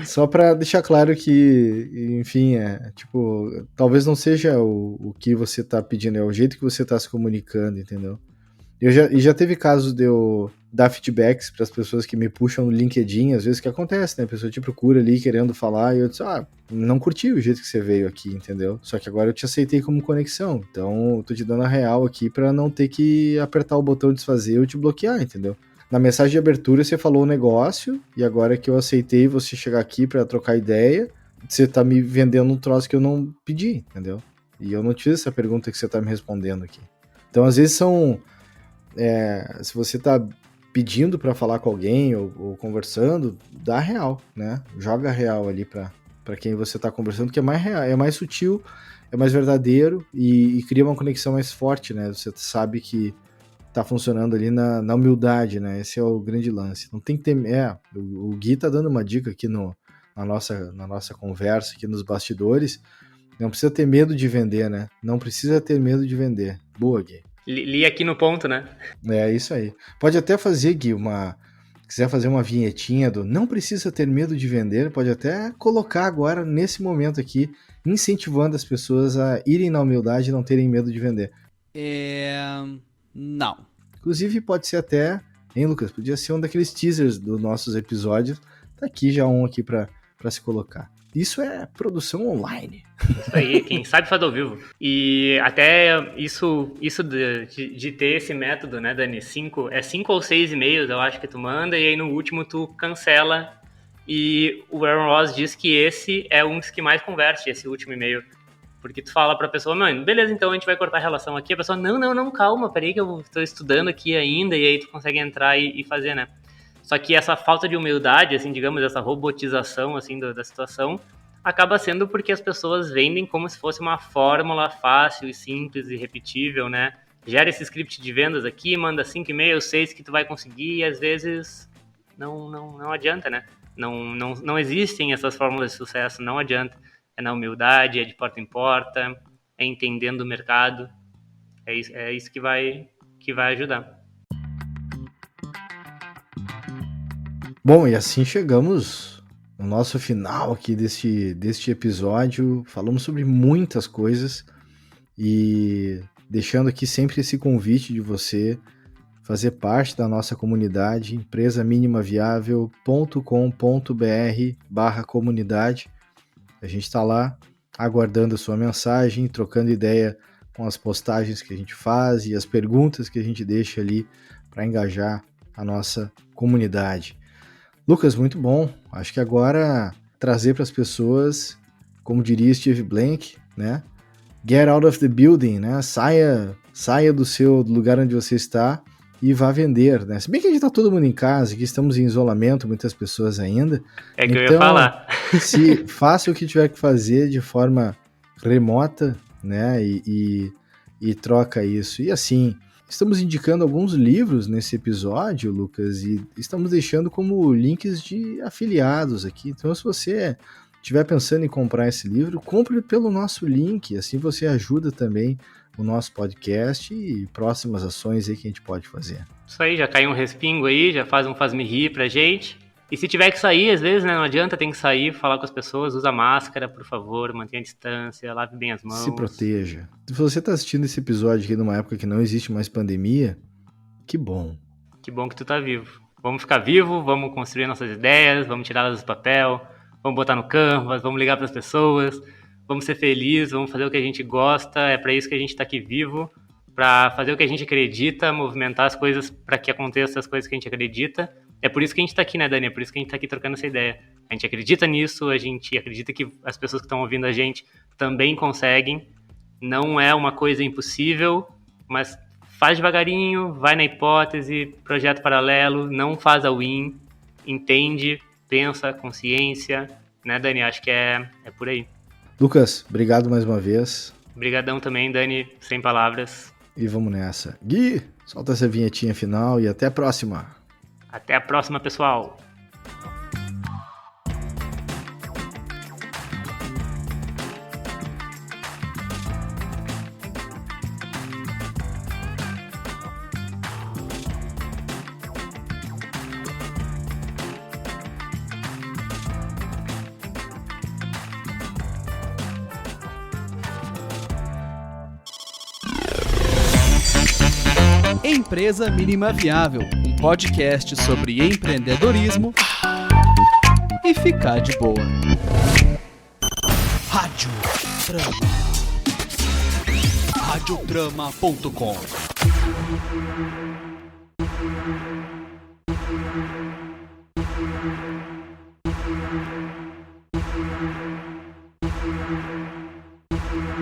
Só pra deixar claro que, enfim, tipo, talvez não seja o que você tá pedindo, é o jeito que você tá se comunicando, entendeu? Já teve casos de eu dar feedbacks para as pessoas que me puxam no LinkedIn, às vezes que acontece, né? A pessoa te procura ali querendo falar e eu disse, não curti o jeito que você veio aqui, entendeu? Só que agora eu te aceitei como conexão, então eu tô te dando a real aqui pra não ter que apertar o botão desfazer ou te bloquear, entendeu? Na mensagem de abertura você falou o negócio, e agora que eu aceitei você chegar aqui pra trocar ideia, você tá me vendendo um troço que eu não pedi, entendeu? E eu não te fiz essa pergunta que você tá me respondendo aqui. Então, às vezes se você tá pedindo pra falar com alguém ou conversando, dá real, né? Joga real ali pra quem você tá conversando, que é mais real, é mais sutil, é mais verdadeiro e cria uma conexão mais forte, né? Você sabe que tá funcionando ali na humildade, né? Esse é o grande lance. Não tem que ter... o Gui tá dando uma dica aqui na nossa conversa, aqui nos bastidores, Não precisa ter medo de vender, né? Não precisa ter medo de vender. Boa, Gui. Li aqui no ponto, né? É isso aí. Pode até fazer, Gui, quiser fazer uma vinhetinha do não precisa ter medo de vender, pode até colocar agora, nesse momento aqui, incentivando as pessoas a irem na humildade e não terem medo de vender. Não. Inclusive, pode ser até, hein, Lucas? Podia ser um daqueles teasers dos nossos episódios. Tá aqui já um aqui pra se colocar. Isso é produção online. Isso aí, quem sabe faz ao vivo. E até isso de ter esse método, né, Dani? 5 ou 6 e-mails, eu acho que tu manda, e aí no último tu cancela. E o Aaron Ross diz que esse é um dos que mais converte, esse último e-mail. Porque tu fala pra pessoa, mano, beleza, então a gente vai cortar a relação aqui. A pessoa, não, calma, peraí que eu tô estudando aqui ainda. E aí tu consegue entrar e fazer, né? Só que essa falta de humildade, assim, digamos, essa robotização, assim, da situação, acaba sendo porque as pessoas vendem como se fosse uma fórmula fácil e simples e repetível, né? Gera esse script de vendas aqui, manda 5 e-mails, 6 que tu vai conseguir, e às vezes não adianta, né? Não existem essas fórmulas de sucesso, não adianta. É na humildade, é de porta em porta, é entendendo o mercado, é isso que vai ajudar. Bom, e assim chegamos no nosso final aqui deste episódio. Falamos sobre muitas coisas e deixando aqui sempre esse convite de você fazer parte da nossa comunidade, empresaminimavaviável.com.br/comunidade. A gente está lá aguardando a sua mensagem, trocando ideia com as postagens que a gente faz e as perguntas que a gente deixa ali para engajar a nossa comunidade. Lucas, muito bom. Acho que agora trazer para as pessoas, como diria Steve Blank, né? Get out of the building, né? Saia do lugar onde você está e vá vender, né? Se bem que a gente está todo mundo em casa, que estamos em isolamento, muitas pessoas ainda. É que eu ia falar. Se faça o que tiver que fazer de forma remota, né? E troca isso. E assim, estamos indicando alguns livros nesse episódio, Lucas, e estamos deixando como links de afiliados aqui. Então, se você estiver pensando em comprar esse livro, compre pelo nosso link, assim você ajuda também o nosso podcast e próximas ações aí que a gente pode fazer. Isso aí, já caiu um respingo aí, já faz um faz-me rir pra gente. E se tiver que sair, às vezes, né, não adianta, tem que sair, falar com as pessoas, usa máscara, por favor, mantenha a distância, lave bem as mãos. Se proteja. Se você está assistindo esse episódio aqui numa época que não existe mais pandemia, que bom. Que bom que tu tá vivo. Vamos ficar vivo, vamos construir nossas ideias, vamos tirá-las do papel, vamos botar no Canvas, vamos ligar pras pessoas, vamos ser felizes, vamos fazer o que a gente gosta, é para isso que a gente tá aqui vivo, para fazer o que a gente acredita, movimentar as coisas para que aconteçam as coisas que a gente acredita. É por isso que a gente tá aqui, né, Dani? É por isso que a gente tá aqui trocando essa ideia. A gente acredita nisso, a gente acredita que as pessoas que estão ouvindo a gente também conseguem. Não é uma coisa impossível, mas faz devagarinho, vai na hipótese, projeto paralelo, não faz a win, entende, pensa, consciência, né, Dani? Acho que é por aí. Lucas, obrigado mais uma vez. Obrigadão também, Dani, sem palavras. E vamos nessa. Gui, solta essa vinhetinha final e até a próxima. Até a próxima, pessoal! Empresa Mínima Viável, um podcast sobre empreendedorismo e ficar de boa. Rádio Trama. radiotrama.com